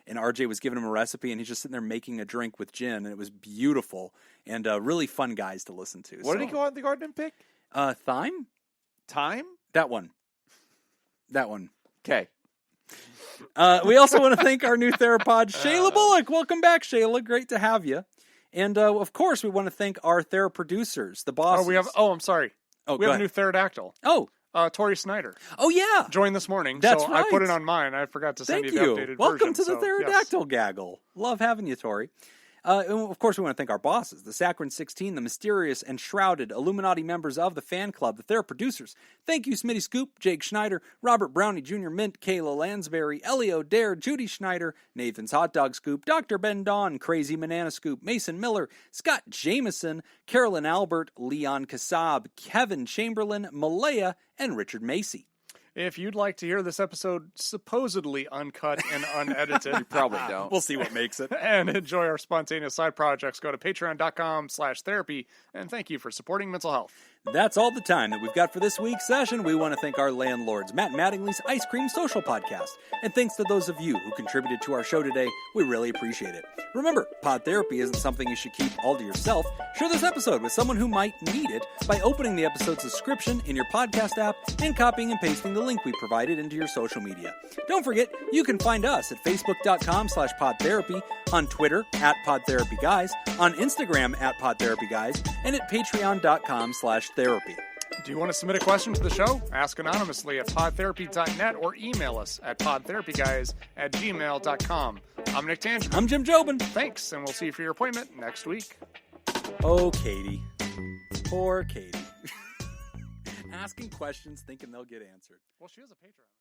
[SPEAKER 2] RJ was giving him a recipe, and he's just sitting there making a drink with gin, and it was beautiful and really fun guys to listen to.
[SPEAKER 3] What did he go out in the garden and pick?
[SPEAKER 2] Thyme?
[SPEAKER 3] Thyme?
[SPEAKER 2] That one.
[SPEAKER 3] Okay.
[SPEAKER 2] We also want to thank our new Therapod, Shayla Bullock. Welcome back, Shayla. Great to have you. And, of course, we want to thank our Theraproducers, the bosses.
[SPEAKER 1] I'm sorry. We have a new Pterodactyl.
[SPEAKER 2] Oh.
[SPEAKER 1] Tori Snyder.
[SPEAKER 2] Oh, yeah.
[SPEAKER 1] Joined this morning.
[SPEAKER 2] That's
[SPEAKER 1] so
[SPEAKER 2] right.
[SPEAKER 1] I put it on mine. I forgot to send you the updated
[SPEAKER 2] Welcome
[SPEAKER 1] version.
[SPEAKER 2] to the Pterodactyl Gaggle. Love having you, Tori. And of course, we want to thank our bosses, the Saccharin 16, the mysterious and shrouded Illuminati members of the fan club, the Theraproducers. Thank you, Smitty Scoop, Jake Schneider, Robert Brownie Jr. Mint, Kayla Lansbury, Elio Dare, Judy Schneider, Nathan's Hot Dog Scoop, Dr. Ben Don, Crazy Banana Scoop, Mason Miller, Scott Jameson, Carolyn Albert, Leon Kassab, Kevin Chamberlain, Malaya, and Richard Macy.
[SPEAKER 1] If you'd like to hear this episode supposedly uncut and unedited,
[SPEAKER 3] you probably don't.
[SPEAKER 2] We'll see what makes it.
[SPEAKER 1] And enjoy our spontaneous side projects, go to patreon.com/therapy. And thank you for supporting mental health.
[SPEAKER 2] That's all the time that we've got for this week's session. We want to thank our landlords, Matt Mattingly's Ice Cream Social Podcast. And thanks to those of you who contributed to our show today. We really appreciate it. Remember, pod therapy isn't something you should keep all to yourself. Share this episode with someone who might need it by opening the episode's description in your podcast app and copying and pasting the link we provided into your social media. Don't forget, you can find us at facebook.com/podtherapy, on Twitter @PodTherapyGuys, on Instagram @PodTherapyGuys, and at patreon.com/therapy.
[SPEAKER 1] Do you want to submit a question to the show? Ask anonymously at podtherapy.net or email us at podtherapyguys@gmail.com. I'm Nick Tangent.
[SPEAKER 2] I'm Jim Jobin.
[SPEAKER 1] Thanks, and we'll see you for your appointment next week.
[SPEAKER 2] Oh, Katie. Poor Katie. Asking questions thinking they'll get answered.
[SPEAKER 1] Well, she is a patron.